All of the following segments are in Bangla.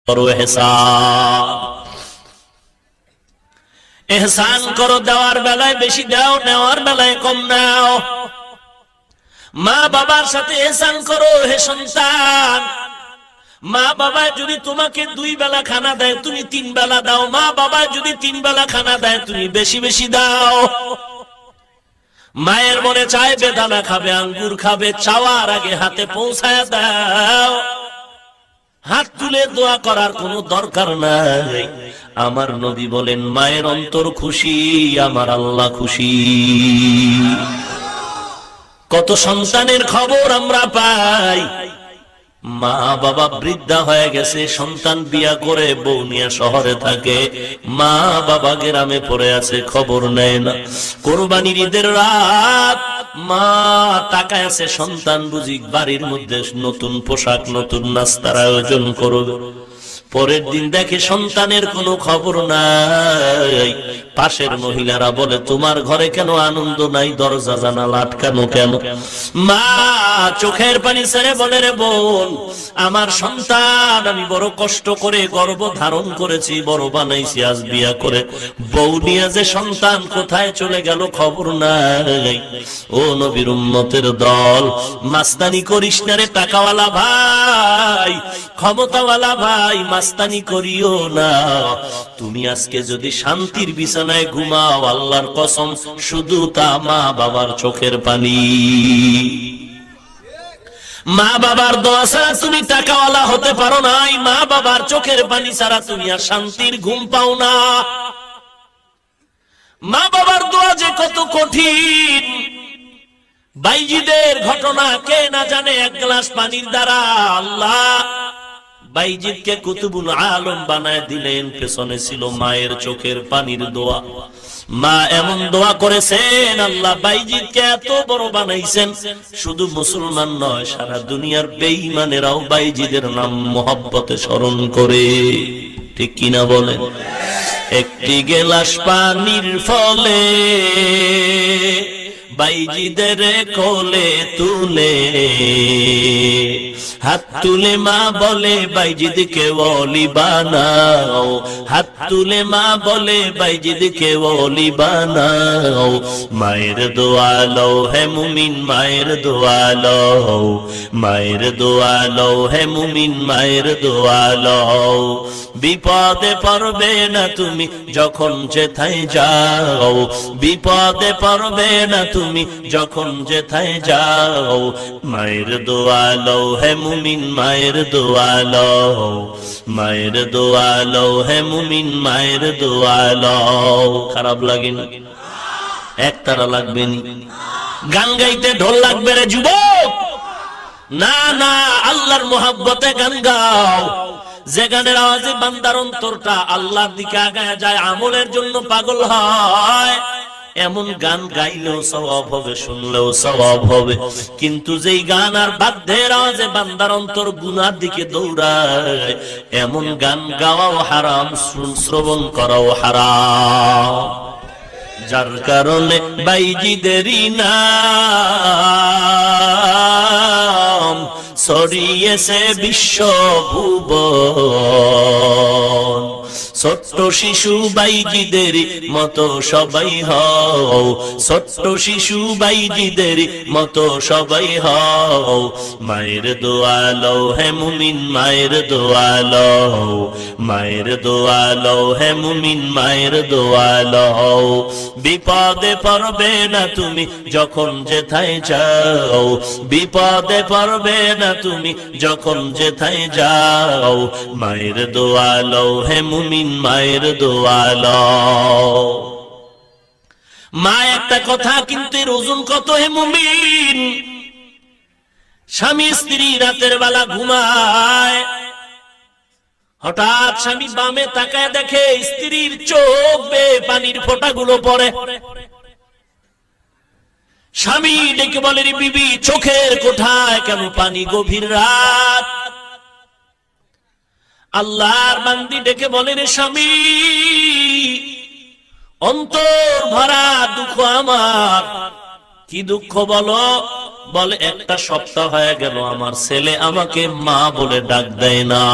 করো এহসান, এহসান করো। দেওয়ার বেলায় বেশি দাও, নেওয়ার বেলায় কম নাও। মা বাবার সাথে এহসান করো হে সন্তান। মা বাবা যদি তোমাকে 2 বেলা খানা দেয়, তুমি 3 বেলা দাও। মা বাবা যদি 3 বেলা খানা দেয়, তুমি বেশি বেশি দাও। মায়ের মনে চায় বেদানা খাবে, আঙ্গুর খাবে, চাওয়ার আগে হাতে পৌঁছায় দাও। হাত তুলে দোয়া করার কোনো দরকার নাই। আমার নবী বলেন, মায়ের অন্তর খুশি, আমার আল্লাহ খুশি। কত সন্তানের খবর আমরা পাই, মা বাবা বৃদ্ধা হয়ে গেছে, সন্তান বিয়া করে বউ নিয়ে শহরে থাকে, মা বাবা গ্রামে পড়ে আছে, খবর নেয় না। কোরবানির ঈদের রাত মা তাকায় আছে, সন্তান বুঝি বাড়ির মধ্যে নতুন পোশাক, নতুন নাস্তার আয়োজন করবে। পরের দিন দেখে সন্তানের কোনো খবর নাই। পাশের মহিলারা বলে, তোমার ঘরে কেন আনন্দ নাই, দরজা জানালা আটকানো কেন? মা চোখের পানি ছেড়ে বলে, রে বোন, আমার সন্তান আমি বড় কষ্ট করে গর্ভ ধারণ করেছি, বড় বানাইছি, আজ বিয়া করে বউ নিয়ে যে সন্তান কোথায় চলে গেল খবর নাই। ও নবীর উম্মতের দল, মাস্তানি করিস না রে টাকাওয়ালা ভাই, ক্ষমতাওয়ালা ভাই, মাস্তানি করিও না। তুমি আজকে যদি শান্তির বিছানায় ঘুমাও, আল্লাহর কসম শুধু তা মা বাবার চোখের পানি। মা বাবার দোয়া ছাড়া তুমি টাকাওয়ালা হতে পারো না, মা বাবার চোখের পানি ছাড়া তুমি আর শান্তির ঘুম পাও না। মা বাবার দোয়া যে কত কঠিন, বাইজিদের ঘটনা কে না জানে। 1 গ্লাস পানির দ্বারা আল্লাহ বাইজিদকে কুতুবুল আলম বানায় দিলেন। পেছনে ছিল মায়ের চোখের পানির দোয়া। মা এমন দোয়া করেছেন, আল্লাহ বাইজিদকে এত বড় বানাইছেন। শুধু মুসলমান নয়, সারা দুনিয়ার বেঈমানেরাও বাইজিদের নাম মহব্বতে স্মরণ করে। ঠিক কিনা বলেন? একটি গ্লাস পানির ফলে বাইজিদের কোলে তুলে, হাত তুলে মা বলে বাইজিদকে ওলি বানাও, হাত তুলে মা বলে বাইজিদকে ওলি বানাও। মায়ের দোয়া লও হে মুমিন, মায়ের দোয়া লও, মায়ের দোয়া লও হে মুমিন, মায়ের দোয়া লও। বিপদে পড়বে না তুমি যখন যেথায় যাও, বিপদে পড়বে না তুমি যখন যেথায় যাও। মায়ের দোয়া লও হে মুমিন, মায়ের দোয়া লও, মায়ের দোয়া লও হে মুমিন, মায়ের দোয়া লও। খারাপ লাগে না? একতারা লাগবে নি? গান গাইতে ঢোল লাগবে রে যুবক? না না, আল্লাহর মোহাব্বতে গান গাও। যে গানের আওয়াজে বান্দার অন্তরটা আল্লাহর দিকে আগায় যায়, আমলের জন্য পাগল হয়, এমন গান গাইলেও সওয়াব হবে, শুনলেও সওয়াব হবে। কিন্তু যেই গান আর বাদ্যের আওয়াজে বান্দার অন্তর গুনার দিকে দৌড়ায়, এমন গান গাওয়াও হারাম, শ্রবণ করাও হারাম। যার কারণে বাইজিদেরই নাম ছড়িয়েছে বিশ্বভুবন। ছোট্ট শিশু বাইজিদের মতো সবাই হও, ছোট্ট শিশু বাইজিদের মতো সবাই হও। মায়ের দোয়া লও হে মুমিন, মায়ের দোয়া লও, মায়ের দোয়া লও হে মুমিন, মায়ের দোয়া লও। বিপদে পড়বে না তুমি যখন যেথায় যাও, বিপদে পড়বে না তুমি যখন যেথায় যাও। মায়ের দোয়া লও হে মুমিন, মায়ের দোয়া লও। মা একটা কথা, কিন্তু এর ওজন কত হে মুমিন। স্বামী স্ত্রী রাতের বেলা ঘুমায়, হঠাৎ স্বামী বামে তাকায় দেখে স্ত্রীর চোখ বেয়ে পানির ফোঁটাগুলো পড়ে। স্বামী ডেকে বলে, রে বিবি, চোখের কোঠায় কেন পানি, গভীর রাত। আল্লাহর বান্দি ডেকে বলে, রে স্বামী, অন্তর ভরা দুঃখ আমার। কি দুঃখ বলো? বলে, 1 সপ্তাহ হয়ে গেল আমার ছেলে আমাকে মা বলে ডাক দেয় না।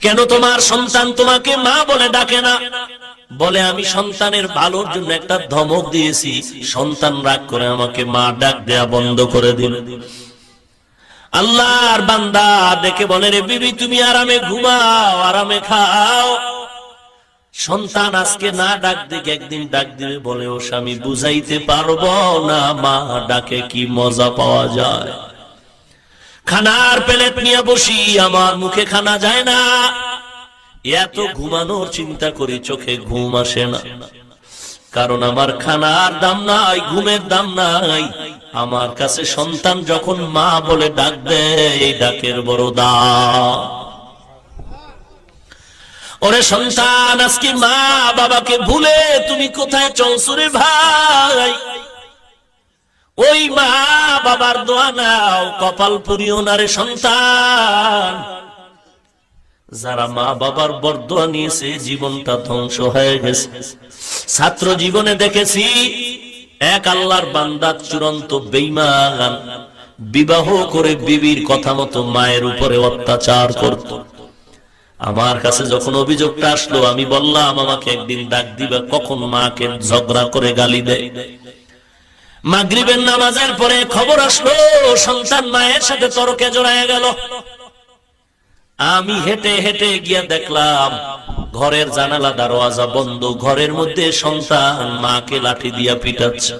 কেন তোমার সন্তান তোমাকে মা বলে ডাকে না? বলে আমি সন্তানের ভালোর জন্য একটা ধমক দিয়েছি, সন্তান রাগ করে আমাকে মা ডাক দেয়া বন্ধ করে দিল। আল্লাহর বান্দা দেখে বলে, রে বিবি তুমি আরামে ঘুমাও, আরামে খাও। সন্তান আজকে না ডাক দিকে একদিন ডাক দিবে, বলে ও স্বামী বুঝাইতে পারবো না মা ডাকে কি মজা পাওয়া যায়। খানার প্লেট নিয়ে বসি, আমার মুখে খানা যায় না, এত ঘুমানোর চিন্তা করি, চোখে ঘুম আসে না। কারণ আমার খানার দাম নাই, ঘুমের দাম নাই। আমার কাছে সন্তান যখন মা বলে ডাক দেয়, এই ডাকের বড় দাম। ওরে সন্তান, আজকে মা বাবাকে ভুলে তুমি কোথায় চলছো রে ভাই? ওই মা বাবার দোয়া নাও, কপাল পুরিও না রে সন্তান। যারা মা বাবার বরদোয়া নিয়েছে জীবনটা ধ্বংস হয়ে গেছে। ছাত্র জীবনে দেখেছি এক আল্লাহর বান্দা চূড়ান্ত বেঈমান, বিবাহ করে বিবির কথা মতো মায়ের উপরে অত্যাচার করত। আমার কাছে যখন অভিযোগটা আসলো, আমি বললাম আমাকে একদিন ডাক দিবা, কখন মাকে ঝগড়া করে গালি দেয়। মাগরিবের নামাজের পরে খবর আসলো সন্তান মায়ের সাথে তর্কে জড়ায় গেল। আমি হেঁটে হেঁটে গিয়ে দেখলাম ঘরের জানালা দরওয়াজা বন্ধ, ঘরের মধ্যে সন্তান মাকে লাঠি দিয়া পিটাচ্ছে।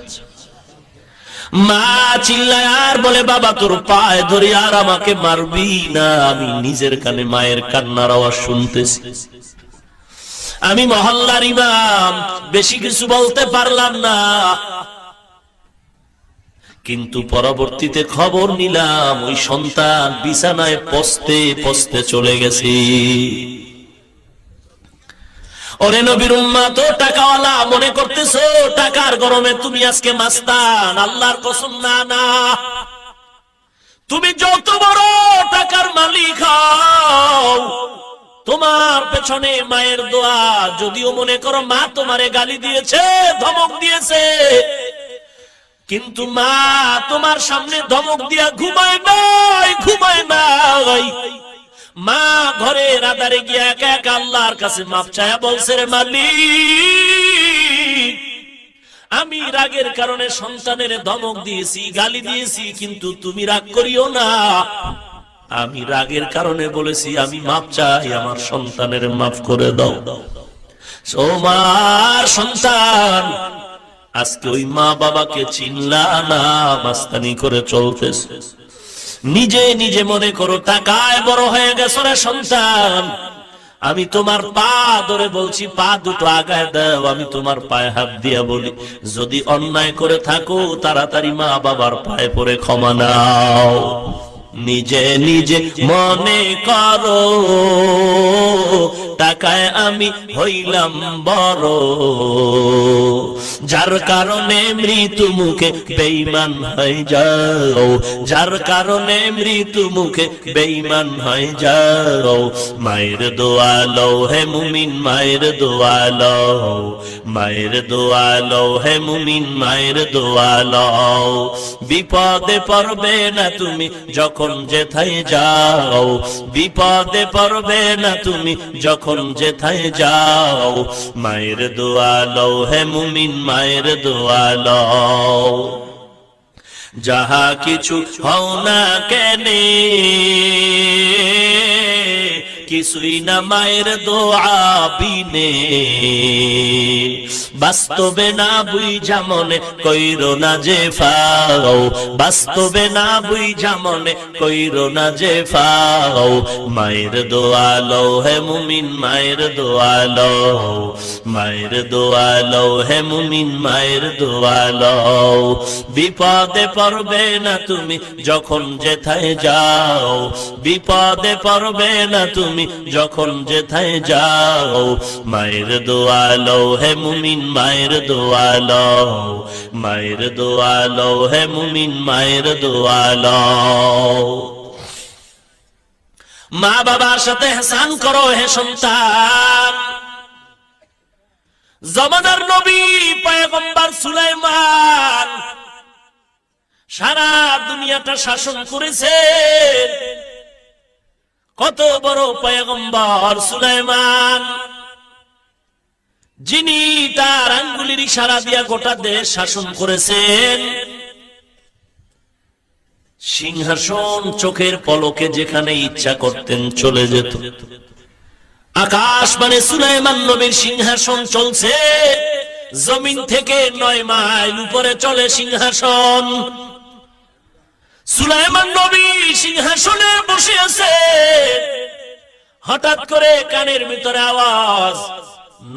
মা চিল্লায় আর বলে, বাবা তোর পায়ে ধরে আর আমাকে মারবি না। আমি নিজের কানে মায়ের কান্নার আওয়াজ শুনতেছি। আমি মহল্লার ইমাম, বেশি কিছু বলতে পারলাম না, কিন্তু পরবর্তীতে খবর নিলাম ওই সন্তান বিছানায় পচতে পচতে চলে গেছে। ওরে নবীর উম্মত, টাকাওয়ালা মনে করতেছো টাকার গরমে তুমি আজকে মাস্তান? আল্লাহর কসম না, না। তুমি যত বড় টাকার মালিক হও, তোমার পেছনে মায়ের দোয়া। যদিও মনে করো মা তোমারে গালি দিয়েছে, ধমক দিয়েছে, কিন্তু মা তোমার সামনে ধমক দিয়া ঘুমায় নাই, ঘুমায় নাই। মা ঘরের আধারে গিয়া একা একা আল্লাহর কাছে মাপ চায়া বলছে, রে মালিক, আমি রাগের কারণে সন্তানের ধমক দিয়েছি, গালি দিয়েছি, কিন্তু তুমি রাগ করিও না। আমি রাগের কারণে বলেছি, আমি মাপ চাই, আমার সন্তানের মাফ করে দাও। তোমার সন্তান আজকে ওই মা বাবাকে চিনলা না, মাস্তানি করে চলতেছে। নিজে নিজে মনে করো টাকায় বড় হয়ে গেছো রে সন্তান। আমি তোমার পা ধরে বলছি, পা দুটো আগায় দাও। আমি তোমার পায়ে হাত দিয়া বলি, যদি অন্যায় করে থাকো তাড়াতাড়ি মা বাবার পায়ে পড়ে ক্ষমা নাও। নিজে নিজে মনে করো টাকায় আমি হইলাম বড়, যার কারণে মৃত্যু মুখে বেঈমান হয়ে যাও, যার কারণে মৃত্যু মুখে বেঈমান হয়ে যাও। মায়ের দোয়া লও হে মুমিন, মায়ের দোয়া লও, মায়ের দোয়া লও হে মুমিন, মায়ের দোয়া লও। বিপদে পড়বে না তুমি যখন যেথায় যাও, বিপদে পড়বে না তুমি যখন যেথায় যাও। মায়ের দোয়া লও হে মুমিন, মায়ের দোয়া লও। যাহা কিছু হও না কেনে, কিছুই না মায়ের দোয়া বিনে। বাস্তবে না বুঝা মনে কইরো না যে ফাও, বাস্তবে না বুঝা মনে কইরো না যে ফাও। মায়ের দোয়া লও হে মুমিন, মায়ের দোয়া লও, মায়ের দোয়া লও হে মুমিন, মায়ের দোয়া লও। বিপদে পড়বে না তুমি যখন যেথায় যাও, বিপদে পড়বে না তুমি যখন যেথায় যাও। মায়ের দোয়া লও হে মুমিন, মায়ের দোয়া লও, মায়ের দোয়া লও হে মুমিন, মায়ের দোয়া লও। মা বাবার সাথে ihsan করো হে সন্তান। জামানার নবী পয়গম্বর সুলাইমান সারা দুনিয়াটা শাসন করেছেন, কত বড় পয়গম্বর সুলাইমান, যিনি তার আঙ্গুলের ইশারা দিয়া গোটা দেশ শাসন করেছেন। সিংহাসন চোখের পলকে যেখানে ইচ্ছা করতেন চলে যেত। আকাশ মানে সুলাইমান নবীর সিংহাসন চলছে, জমিন থেকে 9 মাইল উপরে চলে সিংহাসন। সুলাইমান নবী সিংহাসনে বসে আছে, হঠাৎ করে কানের ভিতরে আওয়াজ।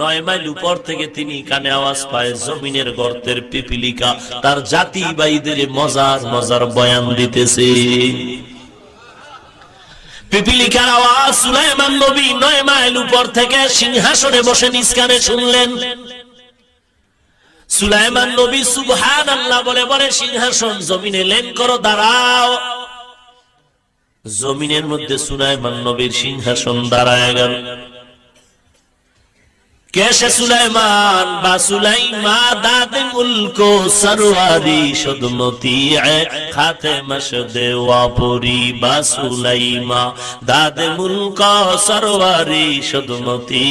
9 মাইল উপর থেকে তিনি কানে আওয়াজ পায়, জমিনের গর্তের পিপিলিকা তার জাতি ভাইদের মজার মজার বয়ান দিতেছে। পিপিলিকার আওয়াজ সুলাইমান নবী 9 মাইল উপর থেকে সিংহাসনে বসে নিজ কানে শুনলেন। সুলাইমান নবী সুবহানাল্লাহ বলে বলে সিংহাসন জমিনে লেন করো, দাঁড়াও। জমিনের মধ্যে সুলাইমান নবীর সিংহাসন দাঁড়ায় গেল। कैसे सुलाइमान बा सुलाइमा दाद मुल्को सरवारी शुदमती खाते मशदे वापुरी बा सुलाइमा दाद मुल्को सरवारी शुदमती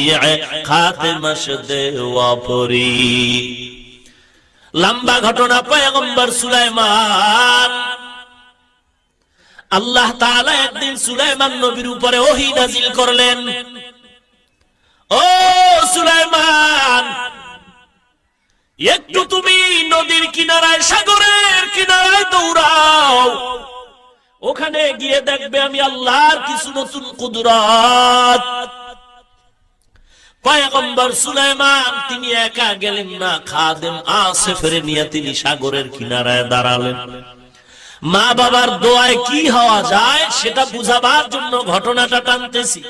खाते मशदे वापुरी। लंबा घटना पैगंबर सुलाइमान। আল্লাহ তাআলা একদিন সুলাইমান নবীর উপরে ওহী নাজিল করলেন, ও সুলাইমান, একটু তুমি নদীর কিনারায় সাগরের কিনারায় দৌড়াও, ওখানে গিয়ে দেখবে আমি আল্লাহর কিছু নতুন কুদরত। পয়গম্বর সুলাইমান তিনি একা গেলেন না, খাদেম আসিফের নিয়ে তিনি সাগরের কিনারায় দাঁড়ালেন। মা বাবার দোয়ায় কি হওয়া যায় সেটা বুঝাবার জন্য ঘটনাটা টানতেছি।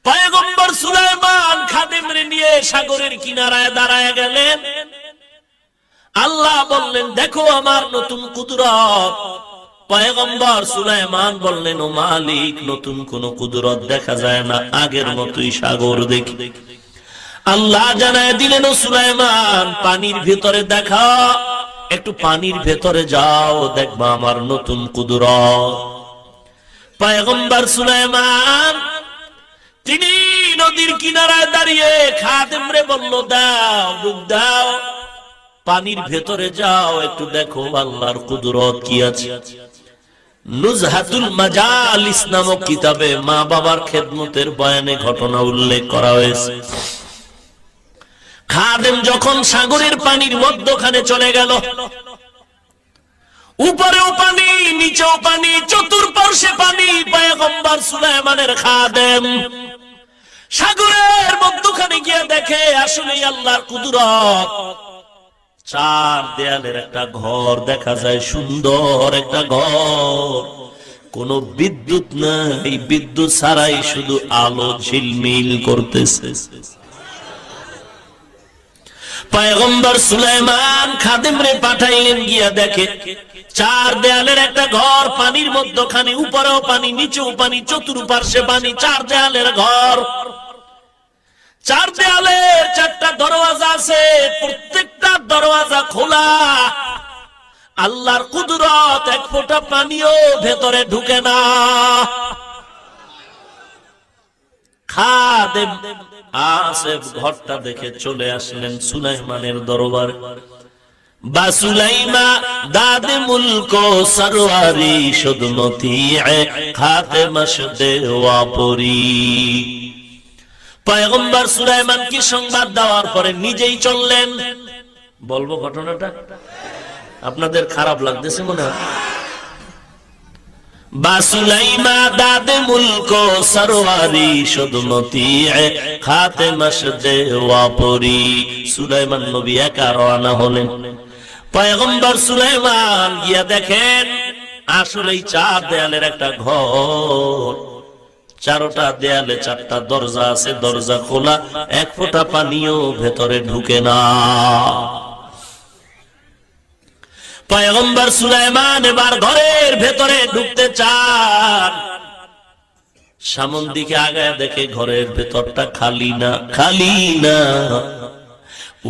পয়গম্বর সুলাইমান খাদেমরে নিয়ে সাগরের কিনারায় দাঁড়ায় গেলেন। আল্লাহ বললেন, দেখো আমার নতুন কুদরত। পয়গম্বর সুলাইমান বললেন, ও মালিক, নতুন কোন কুদরত দেখা যায় না, আগের মতোই সাগর দেখি। আল্লাহ জানায় দিলেন, ও সুলাইমান, পানির ভিতরে দেখা, একটু পানির ভেতরে যাও, দেখবা আমার নতুন কুদরত। পয়গম্বর সুলাইমান তিনি নদীর কিনারায় দাঁড়িয়ে খাদেমরে বলল, দাও ডুব দাও, পানির ভেতরে যাও, একটু দেখো আল্লাহর কুদরত কি আছে। নুজহাতুল মাজালিস নামক কিতাবে মা বাবার খেদমতের বয়ানে ঘটনা উল্লেখ করা হয়েছে। খাদেম যখন সাগরের পানির মধ্যখানে চলে গেল, উপরেও পানি নিচেও পানি, চতুর্পার্শ্বে পানি। পয়গম্বর সুলাইমানের খাদেম সাগরের মধ্যখানে গিয়ে দেখে আসলেই আল্লাহর কুদরত। 4 দেয়ালের একটা ঘর দেখা যায়, সুন্দর একটা ঘর, কোন বিদ্যুৎ নাই, বিদ্যুৎ ছাড়াই শুধু আলো ঝিলমিল করতেছে। পয়গম্বর সুলাইমান খাদেমরে পাঠাইলেন, গিয়া দেখে 4 দেয়ালের একটা ঘর, পানির মধ্যখানে, উপরেও পানি নিচেও পানি, চতুর্পার্শ্বে পানি, 4 দেয়ালের ঘর। 4 দেয়ালের 4টা দরওয়াজা আছে, প্রত্যেকটা দরওয়াজা খোলা। আল্লাহর কুদরত, এক ফোঁটা পানিও ভেতরে ঢুকে না। খাদেম আসিফ ঘরটা দেখে চলে আসলেন সুলাইমানের দরবারে। বা সুলাইমা দাদে মুলকো সরওয়ারি শুদমতি খাতে মশদে ওয়াপুরি। পয়গম্বর সুলাইমান কি সংবাদ দেওয়ার পরে নিজেই চললেন। বলবো ঘটনাটা, আপনাদের খারাপ লাগতেছে মনে হয়। বা সুলাইমা দাদে মুলকো সরওয়ারি শুদমতি খাতে মশদে ওয়াপুরি। সুলাইমান নবী একা রওনা হলেন। পয়গম্বর সুলাইমান গিয়া দেখেন আসলেই 4 দেয়ালের একটা ঘর, 4টা দেয়ালে 4টা দরজা আছে, দরজা খোলা, এক ফোঁটা পানিও ভেতরে ঢুকে না। পয়গম্বর সুলাইমান এবার ঘরের ভেতরে ঢুকতে চান, সামন দিকে আগায় দেখে ঘরের ভেতরটা খালি না, খালি না।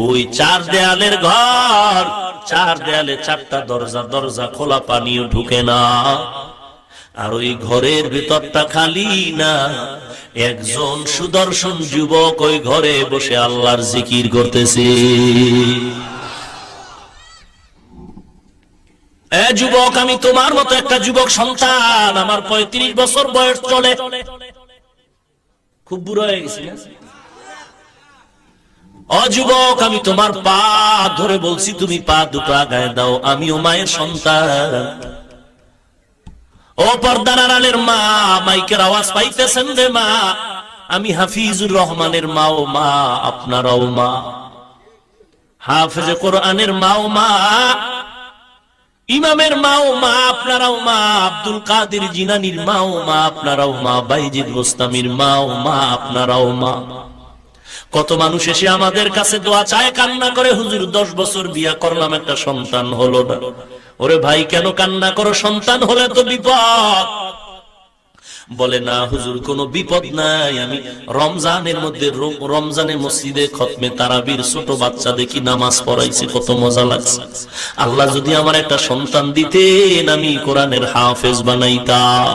ওই 4 দেয়ালের ঘর, 4 দেয়ালে 4টা দরজা, দরজা খোলা, পানিও ঢুকে না। আর ওই ঘরের ভিতরটা খালি না, একজন সুদর্শন যুবক ওই ঘরে বসে আল্লাহর জিকির করতেছে। এ যুবক, আমি তোমার মতো একটা যুবক সন্তান, আমার 35 বছর বয়স চলে, খুব বুড়ো হয়ে গেছি। ও যুবক, আমি তোমার পা ধরে বলছি, তুমি পা দুটো আগায় দাও, আমিও মায়ের সন্তান। ও পর্দার আড়ালের মা, মাইকের আওয়াজ পাইতেছেন রে মা, আমি হাফিজুর রহমানের মা, ও মা আপনারাও মা, হাফেজে কোরআনের মা, ও মা ইমামের মা, ও মা আপনারাও মা, আব্দুল কাদের জিলানীর মা, ও মা আপনারাও মা, বাইজিদ বোস্তামির মা, ও মা আপনারাও মা। কত মানুষ এসে আমাদের কাছে দোয়া চায়, কান্না করে, হুজুর 10 বছর বিয়া করলাম, একটা সন্তান হলো না। ওরে ভাই, কেন কান্না করো? সন্তান হলে তো বিপদ। বলে না হুজুর, কোনো বিপদ নাই, আমি রমজানের মধ্যে রমজানে মসজিদে খতমে তারাবির ছোট বাচ্চা দেখি নামাজ পড়াইছে, কত মজা লাগছে। আল্লাহ যদি আমার একটা সন্তান দিতেন, আমি কোরআনের হাফেজ বানাইতাম।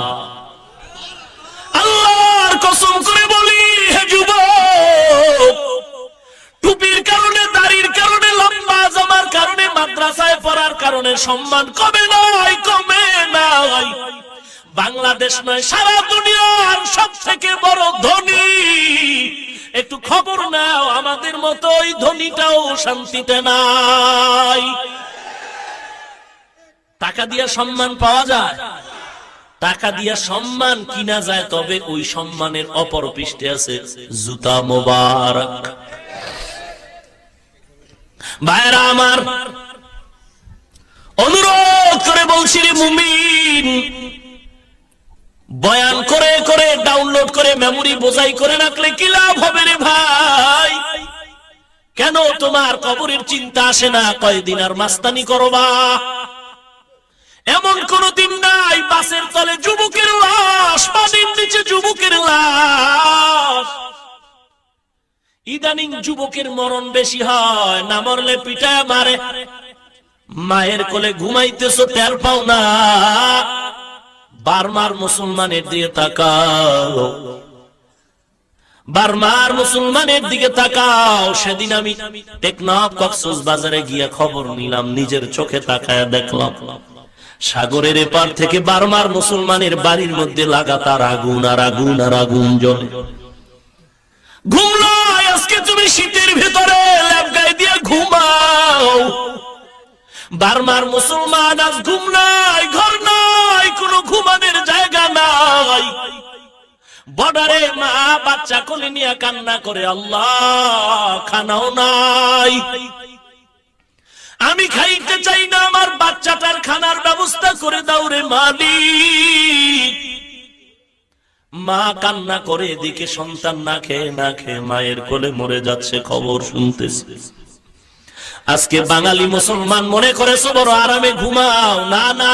আল্লাহর কসম করে বলি, হে যুবক, টুপির কারণে, দাড়ির কারণে, লম্বা জামার কারণে, মাদ্রাসায় পড়ার কারণে সম্মান কমে নাই, কমে নাই। বাংলাদেশ নয়, সারা দুনিয়ার সব থেকে বড় ধনী। একটু খবর নাও, আমাদের মতো ওই ধনীটাও শান্তিতে নাই। টাকা দিয়া সম্মান পাওয়া যায়, টাকা দিয়া সম্মান কিনা যায়, তবে ওই সম্মানের অপর পৃষ্ঠে আছে জুতা মোবারক। ভাইরা আমার, অনুরোধ করে বলছি রে মুমিন, বয়ান করে করে ডাউনলোড করে মেমোরি বোঝাই করে রাখলে কি লাভ হবে রে ভাই? কেন তোমার কবরের চিন্তা আসে না? কয়দিন আর মাস্তানি করবা? এমন কোন দিন নাই বাসের তলে যুবকের লাশ, পানির নিচে যুবকের লাশ। ইদানিং যুবকের মরণ বেশি হয়, না মরলে পিটায় মারে। মায়ের কোলে ঘুমাইতেছো, টের পাও না। বার্মার মুসলমানের দিকে তাকাও, বার্মার মুসলমানের দিকে তাকাও। সেদিন আমি টেকনাফ কক্সবাজারে গিয়া খবর নিলাম, নিজের চোখে তাকায়া দেখলাম সাগরের এপার থেকে বার্মার মুসলমানের বাড়ির মধ্যে লাগাতার আগুন আর আগুন আর আগুন জ্বলে। ঘুম নাই আজকে, তুমি শীতের ভেতরে ল্যাপ গায়ে দিয়ে ঘুমাও। বার্মার মুসলমান আজ ঘুম নাই, ঘর নাই, কোনো ঘুমানোর জায়গা নাই। বর্ডারে মা বাচ্চা কোলে নিয়ে কান্না করে, আল্লাহ খানাও নাই, আমি খাইতে চাই না, আমার বাচ্চাটার খানার ব্যবস্থা করে দাও রে মালিক। মা কান্না করে, এদিকে সন্তান না খেয়ে না খেয়ে মায়ের কোলে মরে যাচ্ছে, খবর শুনতেছে। আজকে বাঙালি মুসলমান মনে করেছো বড় আরামে ঘুমাও। না না,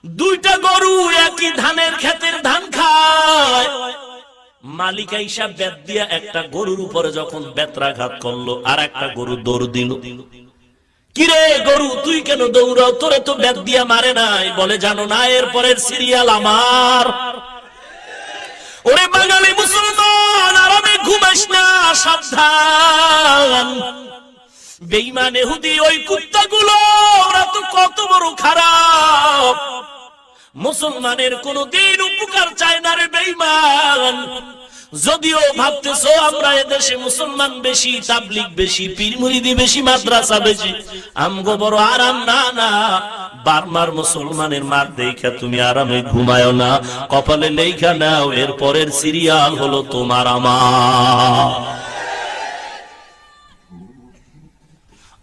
দুইটা গরু একই ধানের ক্ষেতের ধান খায়। মালিক আইসা বেত দিয়া একটা গরুর উপরে যখন বেত্রাঘাত করলো, আর একটা গরু দৌড় দিল। কিরে গরু, তুই কেন দৌড়াও? তোরে তো বেত দিয়া মারে নাই। বলে জানো না, এর পরের সিরিয়াল আমার। ওরে বাঙালি মুসলমান, আরামে ঘুমাস না, সাবধান। বেঈমান ইহুদি ওই কুত্তাগুলো, ওরা তো কত বড় খারাপ। মুসলমানের কোনদিন উপকার চায় না রে বেঈমান। যদিও ভাবতেছো আমরা এদেশে মুসলমান বেশি, তাবলিগ বেশি, পীর মুরিদি বেশি, মাদ্রাসা বেশি, আমগো বড় আরাম। না না, বার্মার মুসলমানের মার দেখা তুমি আরামে ঘুমায়ো না, কপালে লেখা নাও, এর পরের সিরিয়াল হলো তোমার আমার।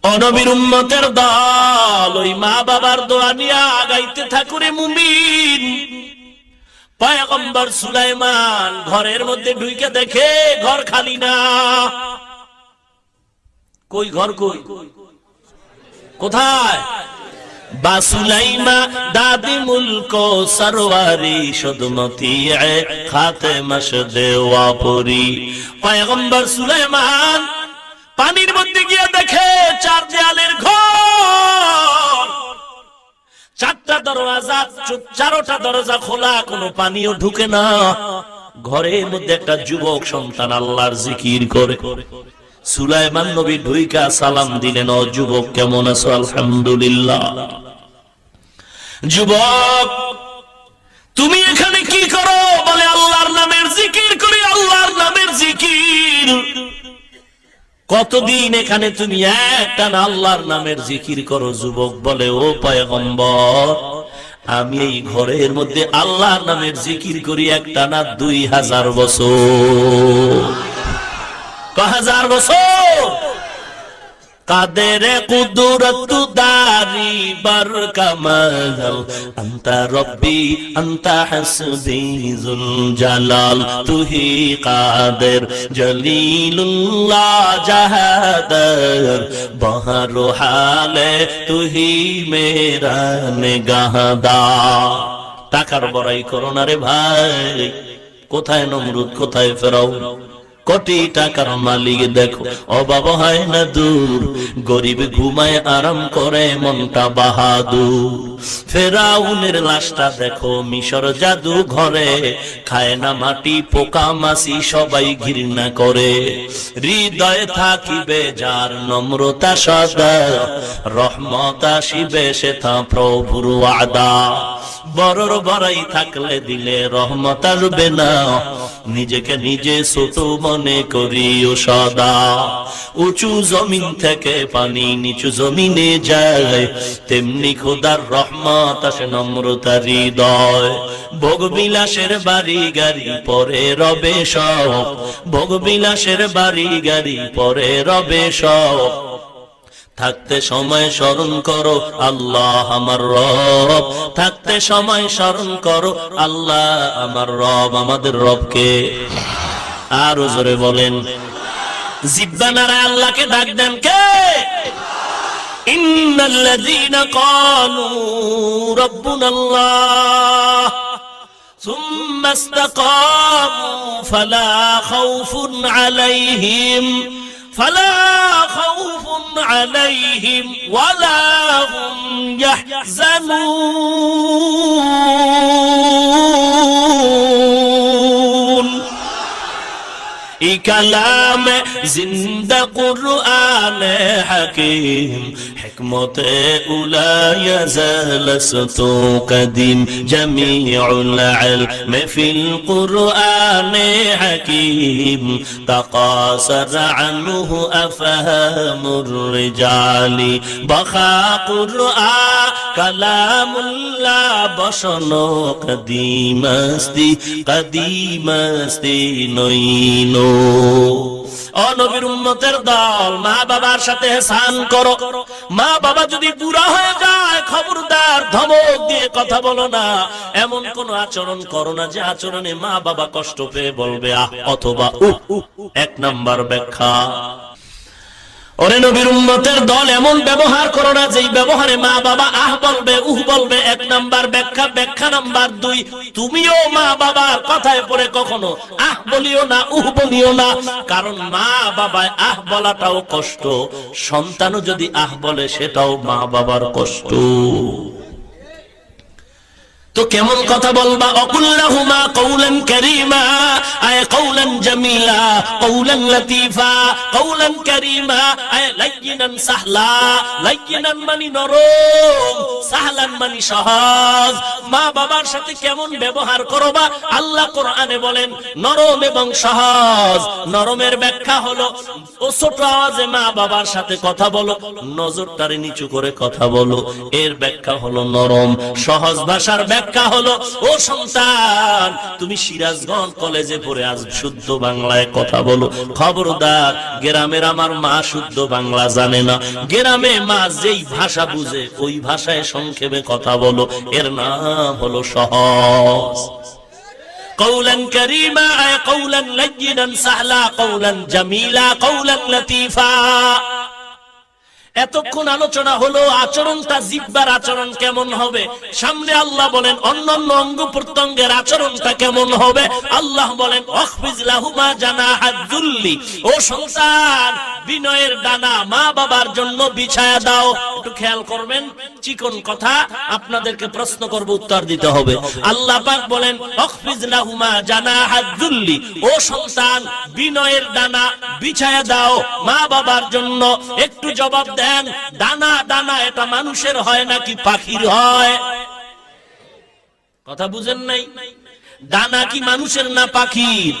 অনবীর উম্মতের দল ওই মা বাবার দোয়া নিয়ে আগাইতে থাকুরে মুমিন। পয়গম্বর সুলাইমান ঘরের মধ্যে ঢুকে দেখে ঘর খালি না। কই ঘর, কই কোথায়? বা সুলাইমা দাদি মুলক সরওয়ারি সদমতি খাতে মশদে ওয়াপুরি। পয়গম্বর সুলাইমান পানির মধ্যে গিয়ে দেখে চার দেয়ালের ঘর, 4টা দরওয়াজা, 4টা দরজা খোলা, কোনো পানিও ঢুকে না। ঘরের মধ্যে একটা যুবক সন্তান আল্লাহর জিকির করে। সুলাইমান নবী ঢুইকা সালাম দিলেন, ও যুবক কেমন আছো? আলহামদুলিল্লাহ। যুবক তুমি এখানে কি করো? বলে আল্লাহর নামের জিকির করি, আল্লাহর নামের জিকির। কতদিন এখানে তুমি একটানা আল্লাহর নামের জিকির করো? যুবক বলে, ও পয়গম্বর, আমি এই ঘরের মধ্যে আল্লাহর নামের জিকির করি একটানা 2000 বছর। 1000 বছর। কাদের কুদরত দারি বার কামাল, আনতা রব্বি আনতা হাসবি যুল জালাল, তুহি কাদের জলিলুল্লাহ জাহাদার, বহর হালে তুহি মেরা নিগাহদা। টাকার বড়াই করো না রে ভাই। কোথায় নমরুদ, কোথায় ফেরাউন? কোটি টাকার মালিক দেখো অভাব হয় না দূর, গরিব ঘুমায় আরাম করে মনটা বাহাদুর। ফেরাউনের লাশটা দেখো মিশর জাদু ঘরে, খায় না মাটি পোকা মাছি সবাই ঘৃণা করে। হৃদয়ে থাকিবে যার নম্রতা সদা, রহমত আসিবে সেথা প্রভুর ওয়াদা। বড়র বড়াই থাকলে দিলে রহমত আসবে না, নিজেকে নিজে ছোট মনে করিও সদা। উঁচু জমিন থেকে পানি নিচু জমিনে যায়, তেমনি খোদার রহমত আসে নম্রতার হৃদয়। ভোগবিলাসের বাড়ি গাড়ি পরে রবে সব, ভোগবিলাসের বাড়ি গাড়ি পরে রবে সব। থাকতে সময় স্মরণ করো আল্লাহ আমার রব, থাকতে সময় স্মরণ করো আল্লাহ আমার রব। আমাদের রবকে আরো জোরে বলেন। জিহ্বা নাড়ায় আল্লাহকে ডাক দেন কে? ইন্নাল্লাযীনা ক্বালু রাব্বুনাল্লাহ সুম্মা ইসতাকামু ফালা খাউফুন আলাইহিম ওয়ালা হুম ইয়াহজানুন। এই কালাম জিন্দা কুরআন হাকিম, হিকমতে উলায়া জালাসতু কদিম, জামিউল ইলম ফিল কুরআন হাকিম, তাকাসার আনহু আফহামুর রিজালি, বাখা কুরআন কালামুল্লাহ, বসনো কদিমাস্তি কদিমাস্তি নইনো। ও নবীর উম্মতের দল, মা বাবার সাথে এহসান করো। মা বাবা যদি বুড়া হয়ে যায় খবরদার ধমক দিয়ে কথা বলো না। এমন কোন আচরণ করো না যে আচরণে মা বাবা কষ্ট পেয়ে বলবে আহ অথবা উহ। 1 নাম্বার ব্যাখ্যা। ওরে নবীর উম্মতের দল, এমন ব্যবহার করো না যেই ব্যবহারে মা বাবা আহ বলবে উহ বলবে। 1 নাম্বার ব্যাখ্যা। ব্যাখ্যা নাম্বার 2, তুমিও মা বাবার কথায় পড়ে কখনো আহ বলিও না উহ বলিও না, কারণ মা বাবায় আহ বলাটাও কষ্ট, সন্তানও যদি আহ বলে সেটাও মা বাবার কষ্ট। তো কেমন কথা বলবা? অকুল্লাহুমা কওলান কারীমা, আয় কওলান জামিলা, কওলান লতীফা, কওলান কারীমা, আয় লাইয়িনান সাহলা। লাইয়িনান মানে নরম, সাহলান মানে সহজ। মা বাবার সাথে কেমন ব্যবহার করবা? আল্লাহ কোরআনে বলেন নরম এবং সহজ। নরমের ব্যাখ্যা হলো ও ছোট আওয়াজে মা বাবার সাথে কথা বলো, নজরটারে নিচু করে কথা বলো, এর ব্যাখ্যা হলো নরম। সহজ ভাষার ব্যাখ্যা হলো ও সন্তান, তুমি সিরাজগঞ্জ কলেজে পড়ে আজ শুদ্ধ বাংলায় কথা বলো। খবরদার, গ্রামের আমার মা শুদ্ধ বাংলা জানে না, গ্রামে মা যেই ভাষা বুঝে ওই ভাষায় সংক্ষেপে কথা বলো, এর নাম হলো সহজ। قولا كريما أي قولا لينا سهلا قولا جميلا قولا لطيفا। এতক্ষণ আলোচনা হলো আচরণটা, জিহ্বার আচরণ কেমন হবে। সামনে আল্লাহ বলেন অন্যান্য অঙ্গ প্রত্যঙ্গের আচরণটা কেমন হবে। আল্লাহ বলেন ওয়াখফিজ লাহুমা জানাহাদ যুল্লি, ও সন্তান বিনয়ের ডানা মা বাবার জন্য বিছায়া দাও। একটু খেয়াল করবেন, চিকন কথা, আপনাদেরকে প্রশ্ন করব, উত্তর দিতে হবে। আল্লাহ পাক বলেন ওয়াখফিজ লাহুমা জানাহাদ যুল্লি, ও সন্তান বিনয়ের ডানা বিছায়া দাও মা বাবার জন্য। একটু জবাব দেন, ডানা ডানা এটা মানুষের হয় নাকি পাখির হয়? কথা বুঝেন নাই? ডানা কি মানুষের না পাখির?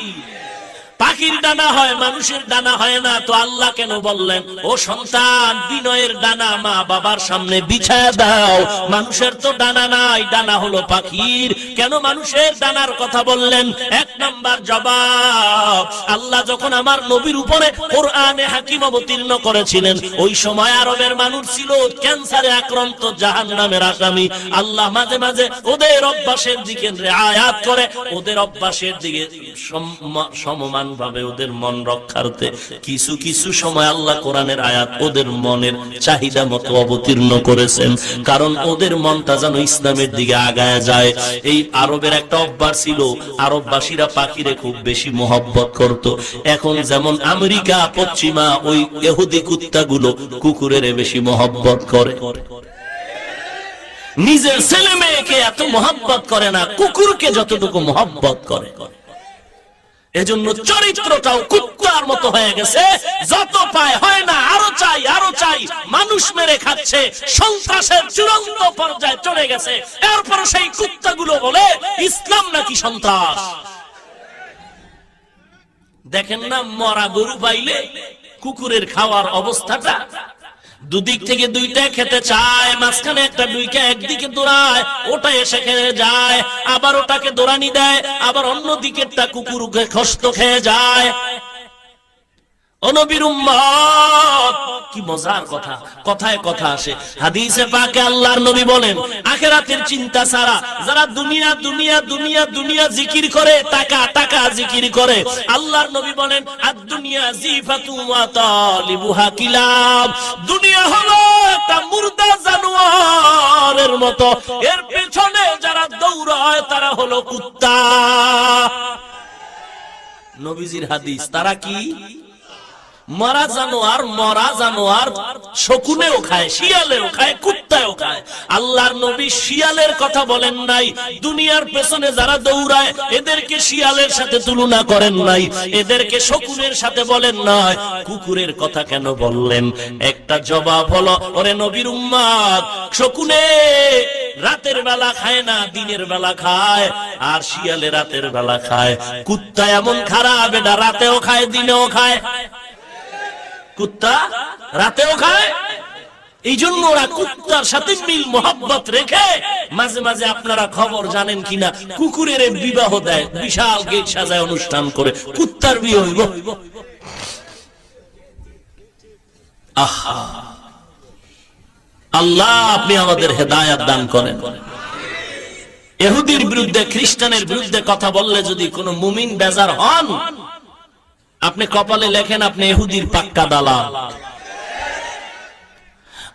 পাখির ডানা হয়, মানুষের ডানা হয় না। তো আল্লাহ কেন বললেন ও সন্তান বিনয়ের ডানা মা বাবার সামনে বিছায়া দাও? মানুষের তো ডানা নাই, ডানা হলো পাখির। কেন মানুষের ডানার কথা বললেন? এক নাম্বার জবাব, আল্লাহ যখন আমার নবীর উপরে কোরআনে হাকিম অবতীর্ণ করেছিলেন, ওই সময় আরবের মানুষ ছিল ক্যান্সারে আক্রান্ত, জাহান্নামের আসামি। আল্লাহ মাঝে মাঝে ওদের অভ্যাসের দিকে আয়াত করে, ওদের অভ্যাসের দিকে সমমান ভাবে ওদের মন রক্ষার্থে কিছু কিছু সময় আল্লাহ কোরআনের আয়াত ওদের মনের চাহিদা মতো অবতীর্ণ করেছেন, কারণ ওদের মনটা যেন ইসলামের দিকে আগায় যায়। এই আরবের একটা অভ্যাস ছিল, আরববাসীরা পাখিরে খুব বেশি মহব্বত করত। এখন যেমন আমেরিকা পশ্চিমা ওই ইহুদি কুত্তাগুলো কুকুরের বেশি মহব্বত করে। নিজের ছেলে মেয়েকে এত মহব্বত করে না, কুকুরকে যতটুকু মহব্বত করে। এজন্য চরিত্রটাও কুত্তার মতো হয়ে গেছে, যত পায় হয় না, আরো চাই আরো চাই, মানুষ মেরে খাচ্ছে, সন্ত্রাসের চূড়ান্ত পর্যায়ে চলে গেছে। এরপর সেই কুত্তাগুলো বলে ইসলাম নাকি সন্ত্রাস। দেখেন না, মরা গরু পাইলে কুকুরের খাওয়ার অবস্থাটা, দুদিক থেকে দুইটা খেতে চায়, মাঝখানে একটা দুইটা একদিকে দৌড়ায়, ওটা এসে খেয়ে যায়, আবার ওটাকে দৌড়ানি দেয়, আবার অন্য দিকেরটা কুকুরকে কষ্ট খেয়ে যায়। ও নবীর উম্মত, কি মজার কথা, কথায় কথা আসে। হাদিসে পাকে আল্লাহর নবী বলেন আখিরাতের চিন্তা ছাড়া যারা দুনিয়া দুনিয়া দুনিয়া দুনিয়া জিকির করে, টাকা টাকা জিকির করে, আল্লাহর নবী বলেন আদ দুনিয়া জিফাতু ওয়া তালিবুহা কিলাব, দুনিয়া হলো একটা মুর্দা জানোয়ারের মতো, এর পেছনে যারা দৌড়ায় তারা হলো কুত্তা। নবীজির হাদিস। তারা কি? মরা জানোয়ার, মরা জানোয়ার শকুনেও খায়, শিয়ালেও খায়, কুত্তাও খায়। আল্লাহর নবী শিয়ালের কথা বলেন নাই, দুনিয়ার পেছনে যারা দৌড়ায় এদেরকে শিয়ালের সাথে তুলনা করেন নাই, এদেরকে শকুনের সাথে বলেন নাই। কুকুরের কথা কেন বললেন? একটা জবাব হলো, ওরে নবীর উম্মত, শকুনে রাতের বেলা খায় না, দিনের বেলা খায়, আর শিয়ালে রাতের বেলা খায়। কুত্তা এমন খারাপ, এটা রাতেও খায় দিনেও খায়। কুত্তা রাতেও খায়, এই জন্য ওরা কুত্তার সাথে মিল মোহাব্বত রেখে মাঝে মাঝে, আপনারা খবর জানেন কিনা, কুকুরের বিবাহ দেয়, বিশাল গেট সাজায় অনুষ্ঠান করে, কুত্তার বিয়ে হইব। আহা, আল্লাহ আপনি আমাদের হেদায়েত দান করেন। ইহুদির বিরুদ্ধে, খ্রিস্টানের বিরুদ্ধে কথা বললে যদি কোনো মুমিন বেজার হন, আপনি কপালে লেখেন আপনি ইহুদির পাক্কা দালাল।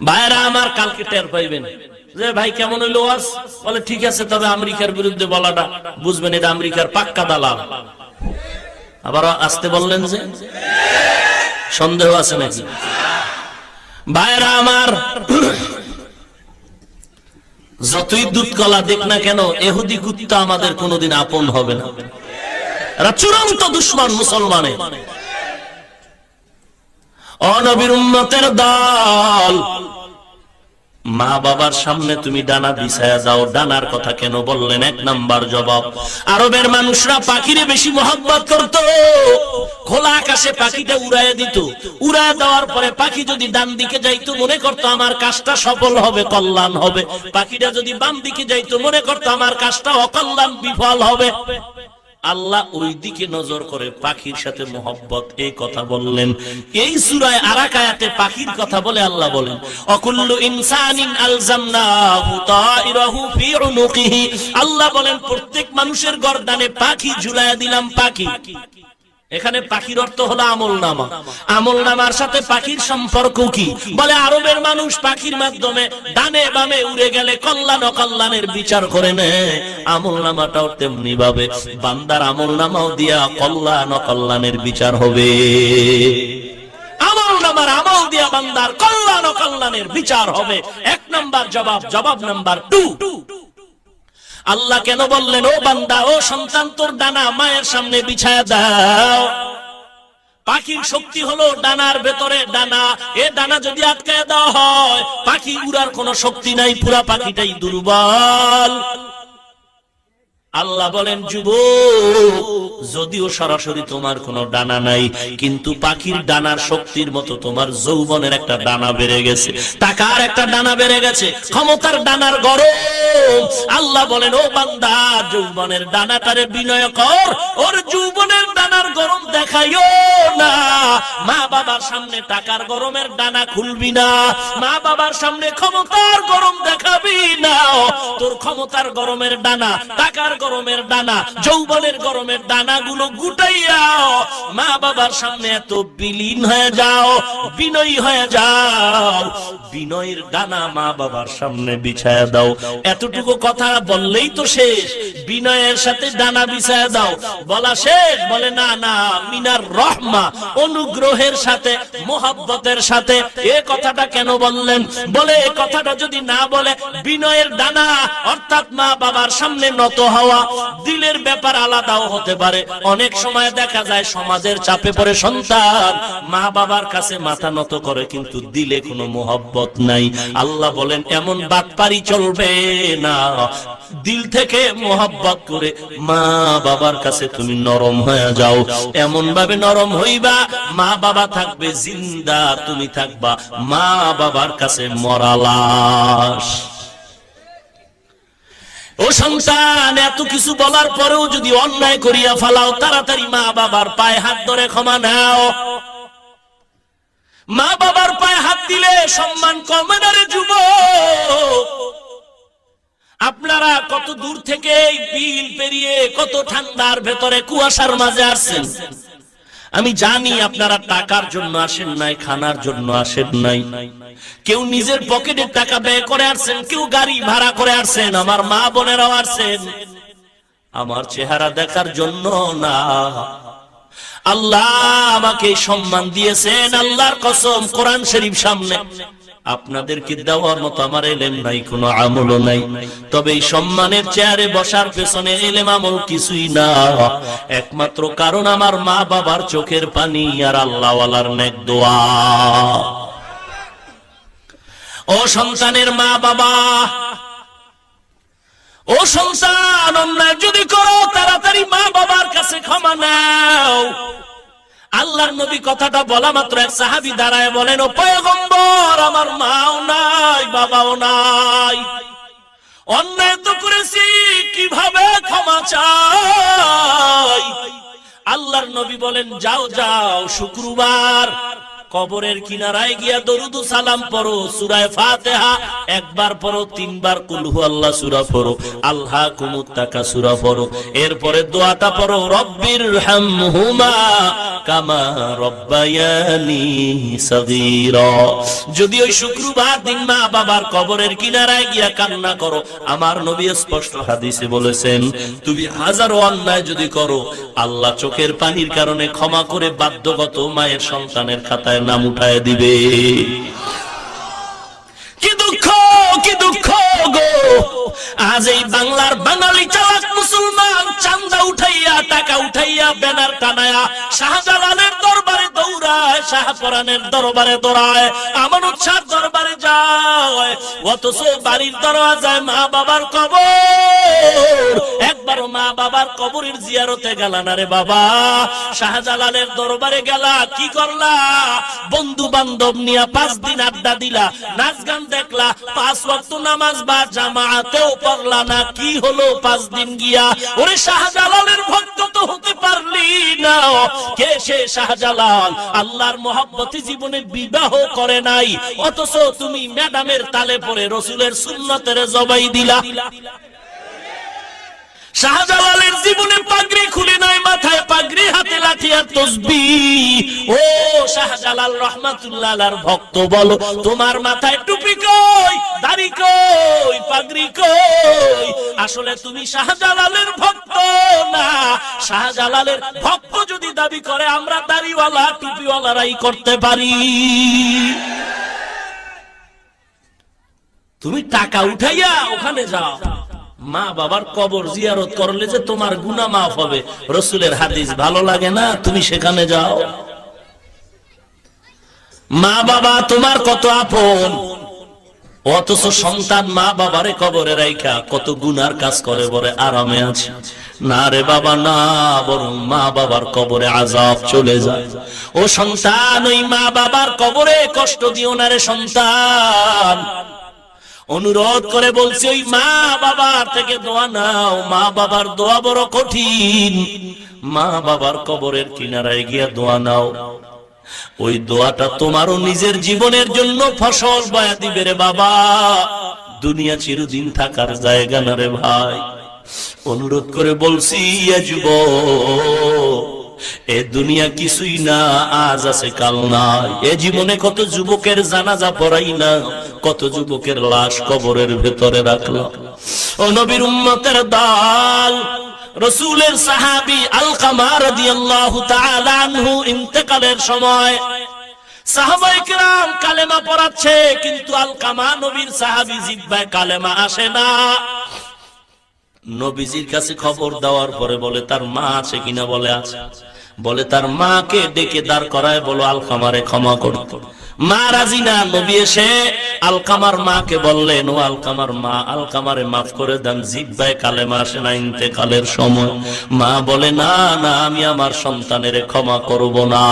ভাইরা আমার, কালকে টের পাইবেন যে ভাই কেমন হইলো ওয়াজ, বলে ঠিক আছে, তবে আমেরিকার বিরুদ্ধে বলাটা বুঝবেন এটা আমেরিকার পাক্কা দালাল। আবার আসতে বললেন যে সন্দেহ আছে নাকি? ভাইরা আমার, যতই দুধ কলা দেখ না কেন, ইহুদি কুত্তা আমাদের কোনোদিন আপন হবে না। এরা চূড়ান্ত দুশমন মুসলমানের। ও নবীর উম্মতের দল, মা বাবার সামনে তুমি ডানা বিছায়া দাও। ডানার কথা কেন বললেন? এক নাম্বার জবাব, আরবের মানুষরা পাখিরে বেশি মহব্বত করত। খোলা আকাশে পাখিটা উড়াইয়া দিত, উড়াইয়া দেওয়ার পরে পাখি যদি ডান দিকে যাইতো মনে করতো আমার কাজটা সফল হবে, কল্যাণ হবে। পাখিটা যদি বাম দিকে যাইতো মনে করতো আমার কাজটা অকল্যাণ, বিফল হবে। আল্লাহ ওই দিকে নজর করে পাখির সাথে মোহব্বত, এই কথা বললেন। এই সূরায় আরাক আয়াতে পাখির কথা বলে আল্লাহ বলেন অকুল্লু ইনসানিন আলজামনাহু তাইরাহু ফি উনুকিহি, আল্লাহ বলেন প্রত্যেক মানুষের গর্দানে পাখি ঝুলায়া দিলাম। পাখি এখানে পাখির অর্থ হলো আমলনামা। আমলনামার সাথে পাখির সম্পর্ক কি? বলে আরবের মানুষ পাখির মাধ্যমে ডানে বামে উড়ে গেলে কল্যাণ অকল্যাণের বিচার করে নেয়। আমলনামাটাও তেমনি ভাবে বান্দার আমলনামাও দিয়া কল্যাণ অকল্যাণের বিচার হবে। আমলনামার আমল দিয়া বান্দার কল্যাণ অকল্যাণের বিচার হবে। এক নাম্বার জবাব। জবাব নাম্বার 2, আল্লাহ কেন বললেন ও বান্দা ও সন্তান তোর ডানা মায়ের সামনে বিছায়া দাও? পাখির শক্তি হলো ডানার ভেতরে ডানা। এ ডানা যদি আটকায় দেওয়া হয় পাখি উড়ার কোনো শক্তি নাই, পুরা পাখিটাই দুর্বল। আল্লাহ বলেন যুবক, যদিও সরাসরি তোমার কোনো ডানা নাই, কিন্তু পাখির ডানার শক্তির মতো তোমার যৌবনের একটা ডানা বেড়ে গেছে, টাকার একটা ডানা বেড়ে গেছে, ক্ষমতার ডানার গরম। আল্লাহ বলেন ও বান্দা, যৌবনের ডানাটারে বিনয় কর, ওর যৌবনের ডানার গরম দেখাইও না। মা বাবার সামনে টাকার গরমের ডানা খুলবি না, মা বাবার সামনে ক্ষমতার গরম দেখাবি না। তোর ক্ষমতার গরমের ডানা, টাকার গরমের ডানা, যৌবনের গরমের ডানাগুলো গুটাইয়া মা বাবার সামনে এত বিলীন হয়ে যাও, বিনয়ী হয়ে যাও। বিনয়ের ডানা মা বাবার সামনে বিছায়া দাও। এতটুকু কথা বললেই তো শেষ? বিনয়ের সাথে ডানা বিছায়া দাও বলা শেষ? বলে না না, মিনার রহমা, অনুগ্রহের সাথে, মোহাব্বতের সাথে। এ কথাটা কেন বললেন? বলে এই কথাটা যদি না বলে বিনয়ের ডানা অর্থাৎ মা বাবার সামনে নত হওয়া, দিলের ব্যাপার আলাদাও হতে পারে। অনেক সময় দেখা যায় সমাজের চাপে পড়ে সন্তান মা বাবার কাছে মাথা নত করে, কিন্তু দিলে কোনো মোহাব্বত নাই। আল্লাহ বলেন এমন বাটপারি চলবে না। দিল থেকে মোহাব্বত করে মা বাবার কাছে তুমি নরম হয়ে যাও। এমন ভাবে নরম হইবা মা বাবা থাকবে জিন্দা, তুমি থাকবা মা বাবার কাছে মরা লাশ। ও সন্তান, এত কিছু বলার পরেও যদি অন্যায় করিয়া ফেলাও, তাড়াতাড়ি মা বাবার পায়ে হাত ধরে ক্ষমা নাও। মা বাবার পায়ে হাত দিলে সম্মান কমে না রে যুবক। আপনারা কত দূর থেকে বিল পেরিয়ে কত ঠান্ডার ভেতরে কুয়াশার মাঝে আসছেন। আমি জানি আপনারা টাকার জন্য আসেন নাই, খানার জন্য আসেন নাই। কেউ নিজের পকেটের টাকা ব্যয় করে আসছেন, কেউ গাড়ি ভাড়া করে আসছেন। আমার মা বোনেরাও আসছেন আমার চেহারা দেখার জন্য না। আল্লাহ আমাকে সম্মান দিয়েছেন, আল্লাহর কসম কোরআন শরীফ সামনে। আপনাদেরকে দেওয়ার মতো আমার ইলম নাই, কোনো আমলও নাই। তবে এই সম্মানের চেয়ারে বসার পেছনে ইলম আমল কিছুই না, একমাত্র কারণ আমার মা বাবার চোখের পানি আর আল্লাহ ওয়ালার নেক দোয়া। ও সন্তানের মা বাবা, ও সন্তান, অন্যায় যদি করো তাড়াতাড়ি মা বাবার কাছে ক্ষমা নাও। আল্লাহর নবী কথাটা বলা মাত্র এক সাহাবী দাঁড়ায় বলেন, ও পয়গম্বর, আমার মাও নাই বাবাও নাই, অন্যায় তো করেছি, কিভাবে ক্ষমা চাই? আল্লাহর নবী বলেন, যাও যাও, শুক্রবার কবরের কিনারায় গিয়া দরুদ ও সালাম পড়ো, সূরা ফাতিহা একবার পড়ো, 3 বার কুল হুয়াল্লাহ সূরা পড়ো, আলহাকুমুত তাকাসুর পড়ো, এরপরে দোয়াটা পড়ো, রব্বির হামহুমা কামা রব্বায়ানি সগীরা। যদি ওই শুক্রবার দিন মা বাবার কবরের কিনারায় গিয়া কান্না করো, আমার নবী স্পষ্ট হাদিসে বলেছেন, তুমি হাজারো অন্যায় যদি করো, আল্লাহ চোখের পানির কারণে ক্ষমা করে বাধ্যগত মায়ের সন্তানের খাতায় নাম উঠায় দিবে। কি দুঃখ, কি দুঃখ গো! আজ এই বাংলার বাঙালি চালাক মুসলমান চান্দা উঠাইয়া, টাকা উঠাইয়া, ব্যানার টানায়া শাহজালালের দরবারে দৌড়ায়, শাহপরানের দরবারে দৌড়ায়, আমানত শাহর দরবারে যায়, অথচ বাড়ির দরওয়াজায় মা বাবার কবর। একবারও মা বাবার কবরের জিয়ারতে গেলা না রে বাবা। শাহজালালের দরবারে গেলা, কি করলা? বন্ধু বান্ধব নিয়া 5 দিন আড্ডা দিলা, নাচ গান দেখলা, 5 ওয়াক্ত নামাজ বা জামাতেও পড়লা না। কি হলো 5 দিন গিয়া? ওরে শাহজালালের ভক্ত তো হতে পারলি না। কে সে শাহজালাল? আল্লাহর মহব্বতে জীবনে বিবাহ করে নাই, অথচ তুমি ম্যাডামের তালে পড়ে রাসূলের সুন্নতের জবাই দিলা। শাহজালালের জীবনে পাগড়ি খুলে নাই, মাথায় পাগড়ি, হাতে লাঠি আর তাসবিহ। ও শাহজালাল রাহমাতুল্লাহ আলাইহির ভক্ত বলো, তোমার মাথায় টুপি কই, দাড়ি কই, পাগড়ি কই? আসলে তুমি শাহজালালের ভক্ত না। শাহজালালের ভক্ত যদি দাবি করে, আমরা দাড়িওয়ালা টুপিওয়ালারাই করতে পারি। তুমি টাকা উঠাইয়া ওখানে যাও, মা বাবার কবর জিয়ারত করলে যে তোমার গুনাহ মাফ হবে, রাসূলের হাদিস ভালো লাগে না? তুমি সেখানে যাও। মা বাবা তোমার কত আপন, অথচ সন্তান মা বাবারে কবরে রাইখা কত গুনার কাজ করে, বলে আরামে আছে। না রে বাবা না, বরং মা বাবার কবরে আযাব চলে যায়। ও সন্তান, ওই মা বাবার কবরে কষ্ট দিও না রে সন্তান। অনুরোধ করে বলছি, ওই মা বাবার থেকে দোয়া নাও। মা বাবার দোয়া বড় কঠিন। মা বাবার কবরের কিনারায় গিয়া দোয়া নাও। ওই দোয়াটা তোমারও নিজের জীবনের জন্য ফসল বয়া দিবে রে বাবা। দুনিয়া চিরদিন থাকার জায়গা না রে ভাই। অনুরোধ করে বলছি, যুবক, এ দুনিয়া কিছুই না, আজ আছে কাল নাই। এ জীবনে কত যুবকের জানাজা পড়াই না, কত যুবকের লাশ কবরের ভেতরে রাখলাম। ও নবীর উম্মতের দল, রাসূলের সাহাবী আলকামা রাদিয়াল্লাহু তাআলা আনহু ইন্তেকালের সময় সাহাবায়ে কেরাম কালেমা পড়াচ্ছে, কিন্তু আলকামা নবীর সাহাবী জিহ্বায় কালেমা আসে না। নবীজির কাছে খবর দেওয়ার পরে বলে, তার মা আছে কিনা? বলে আছে। বলে তার মাকে ডেকে দাঁড় করায় বলো আলকামারে ক্ষমা করতে। মা রাজি না। নবী এসে আলকামার মাকে বললেন, ও আলকামার মা, আলকামারে মাফ করে দেন, জিহ্বায় কালেমা আসে না ইন্তেকালের সময়। মা বলে, না না, আমি আমার সন্তানের ক্ষমা করব না।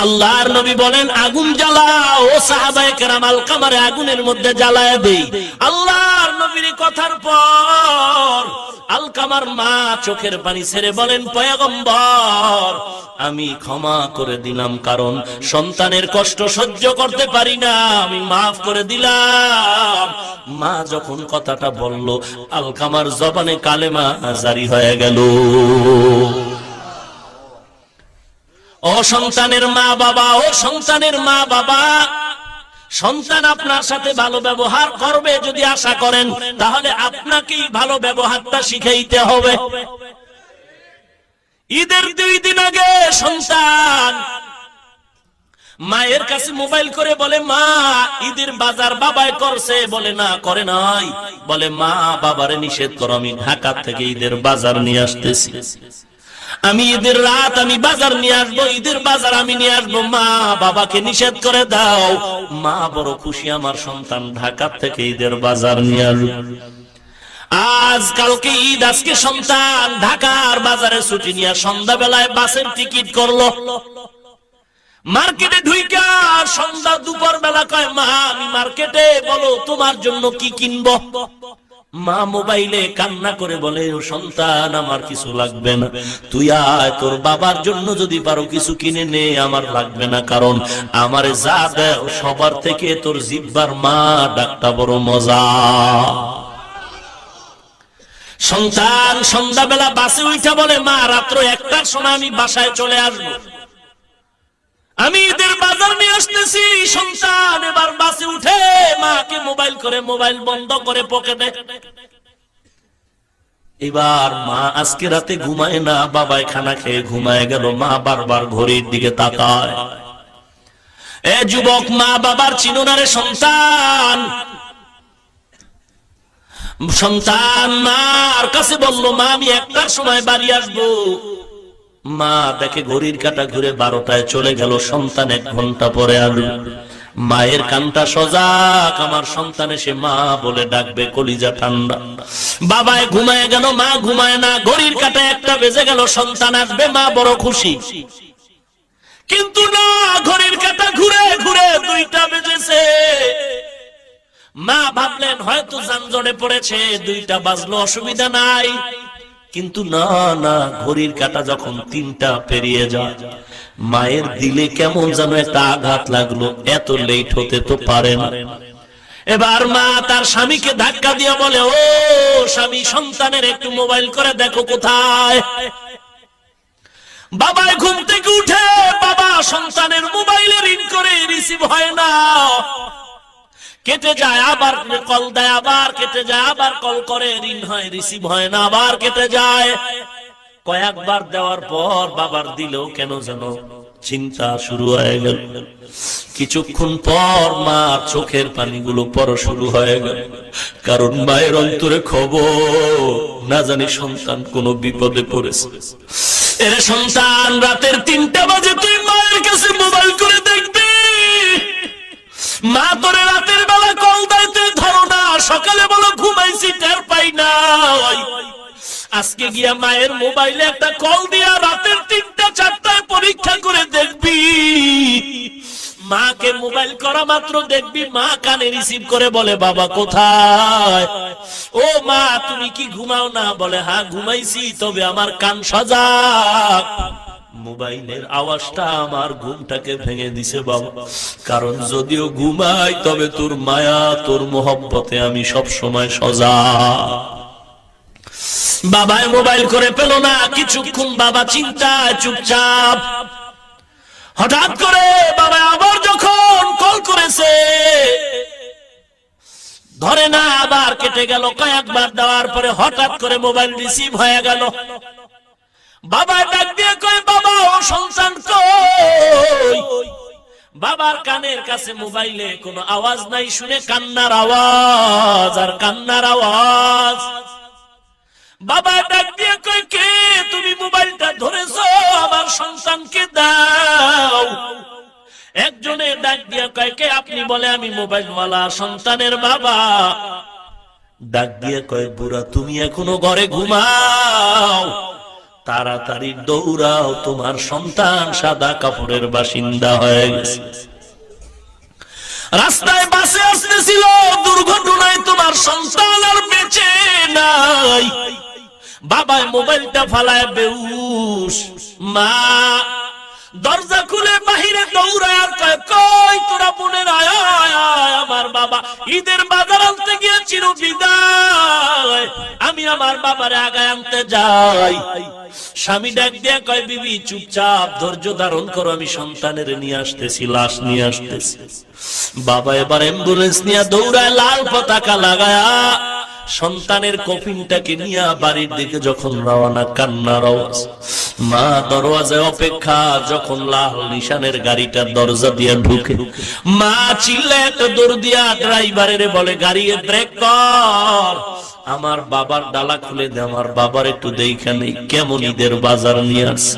আল্লাহর নবী বলেন, আগুন জ্বালাও। ও সাহাবায়ে কেরাম আলকামারে আগুনের মধ্যে জ্বালায় দেই। আল্লাহর নবীর কথার পর আলকামার মা চোখের পানি ছেড়ে বলেন, পয়গম্বর, আমি ক্ষমা করে দিলাম, কারণ সন্তানের কষ্ট সহ্য করতে পারি না, আমি মাফ করে দিলাম। মা যখন কথাটা বলল, আলকামার জবানে কালেমা জারি হয়ে গেল। ও সন্তানের মা বাবা, ও সন্তানের মা বাবা, সন্তান আপনার সাথে ভালো ব্যবহার করবে যদি আশা করেন, তাহলে আপনাকেই ভালো ব্যবহারটা শিখাইতে হবে। ঈদের 2 দিন আগে সন্তান মায়ের কাছে মোবাইল করে বলে, মা ঈদের বাজার বাবাই করছে। বলে না, করে নাই। বলে, মা বাবারে নিষেধ করো, আমি ঢাকা থেকে ঈদের বাজার নিয়ে আসতেছি, আমি ঈদের রাত আমি বাজার নিয়ে আসবো, ঈদের বাজার আমি নিয়ে আসবো, মা বাবাকে নিষেধ করে দাও। মা বড় খুশি, আমার সন্তান ঢাকা থেকে ঈদের বাজার নিয়ে আসবে। আজ কালকে ঈদ, আজকে সন্তান ঢাকার বাজারে ছুটি নিয়ে সন্ধ্যাবেলায় বাসের টিকিট করলো। মার্কেটে ঢুইকা সন্ধ্যা দুপুর বেলা কয়, মা আমি মার্কেটে, বলো তোমার জন্য কি কিনবো? মা মোবাইলে কান্না করে বলে, ও সন্তান, আমার কিছু লাগবে না, তুই আয়, তোর বাবার জন্য যদি পারো কিছু কিনে নে, আমার লাগবে না, কারণ আমারে যা দেও সবার থেকে তোর জিহ্বার মা ডাকটা বড় মজা। সন্তান সন্ধ্যাবেলা বাসে উঠা বলে, মা রাত্র 1টার সময় আমি বাসায় চলে আসবো, আমি ঈদের বাজার নিয়ে আসতেছি। সন্তান এবার বাসে উঠে মাকে মোবাইল করে, মোবাইল বন্ধ করে পকেটে। এবার মা আজকে রাতে ঘুমায় না, বাবাই খানা খেয়ে ঘুমায় গেল। মা বারবার ঘড়ির দিকে তাকায়। এ যুবক, মা বাবার চিনো না রে সন্তান। সন্তান মার কাছে বলল, মা আমি 1টার সময় বাড়ি আসবো। মা দেখে ঘড়ির কাঁটা ঘুরে 12টায় চলে গেল। সন্তান 1 ঘন্টা পরে আলো। মায়ের কানটা সজাগ, আমার সন্তান এসে মা বলে ডাকবে, কলিজা ঠান্ডা। বাবায় ঘুমায় গেল, মা ঘুমায় না। ঘড়ির কাঁটা 1টা বেজে গেল, সন্তান আসবে, মা বড় খুশি। কিন্তু না, ঘড়ির কাঁটা ঘুরে ঘুরে 2টা বেজেছে। মা ভাবলেন হয়তো যানজটে পড়েছে, 2টা বাজলো, অসুবিধা নাই। কিন্তু না না, ঘড়ির কাঁটা যখন 3টা পেরিয়ে যায়, মায়ের দিলে কেমন যেন একটা আঘাত লাগলো। এত লেট হতে তো পারে না। এবার মা তার স্বামীকে ধাক্কা দিয়ে বলে, ও স্বামী, সন্তানের একটু মোবাইল করে দেখো কোথায়। বাবায় ঘুম থেকে উঠে বাবা সন্তানের মোবাইলে রিং করে, রিসিভ হয় না, কেটে যায়, আবার কল দেয়, আবার কেটে যায়, আবার কল করে, রিং হয়, রিসিভ হয় না, আবার কেটে যায়। কয়েকবার দেওয়ার পর বাবার দিলেও কেন যেন চিন্তা শুরু হয়ে গেল। কিছুক্ষণ পর মা চোখের পানিগুলো পড়া শুরু হয়ে গেল, কারণ মায়ের অন্তরে খবর, না জানি সন্তান কোন বিপদে পড়েছে। এর সন্তান, রাতের 3টা বাজে তুই মায়ের কাছে মোবাইল করে দেখবি, মা তোরে রাতের বেলা কল দেয়, তুই ধরো না, সকালে বলো ঘুমাইছি টের পাই না। আজকে গিয়া মায়ের মোবাইলে একটা কল দিয়া রাতের 3টা 4টায় পরীক্ষা করে দেখবি, মাকে মোবাইল করা মাত্র দেখবি মা কানে রিসিভ করে বলে, বাবা কোথায়? ও মা তুমি কি ঘুমাও না? বলে হ্যাঁ ঘুমাইছি, তবে আমার কান সজাগ। মোবাইলের আওয়াজটা আমার ঘুমটাকে ভেঙে দিছে বাবা, কারণ যদিও ঘুমাই তবে তোর মায়া তোর মোহব্বতে আমি সব সময় সজাগ। বাবায় মোবাইল করে পেল না, কিছুক্ষণ বাবা চিন্তায় চুপচাপ। হঠাৎ করে বাবা আবার যখন কল করেছে, ধরে না, আবার কেটে গেল। কয়েকবার দেওয়ার পরে হঠাৎ করে মোবাইল রিসিভ হয়ে গেল। বাবা ডাক দিয়ে কয়, বাবা ও সন্তান কই? বাবার কানের কাছে মোবাইলে কোনো আওয়াজ নাই, শুনে কান্নার আওয়াজ আর কান্নার আওয়াজ। বাবা ডাক দিয়ে কয়, কে তুমি মোবাইলটা ধরেছো? আমার সন্তানকে দাও। একজনে ডাক দিয়া কয়, কে আপনি? বলে আমি মোবাইলওয়ালা সন্তানের বাবা। ডাক দিয়ে কয়, বুড়া তুমি এখনো ঘরে ঘুমাও, তাড়াতাড়ি দৌড়াও, তোমার সন্তান সাদা কাপড়ের বাসিন্দা হয়ে গেছে। রাস্তায় বাসে আসতেছিল, দুর্ঘটনায় তোমার সন্তান আর বেঁচে নাই। বাবায় মোবাইলটা ফালায় বেউস। মা দরজা খুলে বাহিরে দৌড়ায় আর কয়, কই তোরা বোনের আয় আয় আয়, আমার বাবা ঈদের বাজার আনতে গিয়ে চির বিদায়, আমি আমার বাবারে আগায় আনতে যাই। স্বামী ডাক দিয়ে কয়, বিবি চুপচাপ ধৈর্য ধারণ করো, আমি সন্তানের নিয়ে আসতেছি, লাশ নিয়ে আসতেছি। বাবা এবার অ্যাম্বুলেন্স নিয়ে দৌড়ায়, লাল পতাকা লাগায়া সন্তানের কফিনটাকে নিয়ে বাড়ির দিকে যখন রওনা, কান্নার আওয়াজ। মা দরওয়াজায় অপেক্ষা, যখন লাল নিশানের গাড়িটার দরজা দিয়ে ঢুকে, মা চিল্লায় একটা দৌড় দিয়া ড্রাইভারের বলে, গাড়ি ব্রেক কর, আমার বাবার ডালা খুলে দে, আমার বাবার একটু দেখে নেই কেমন ঈদের বাজার নিয়ে আসছে।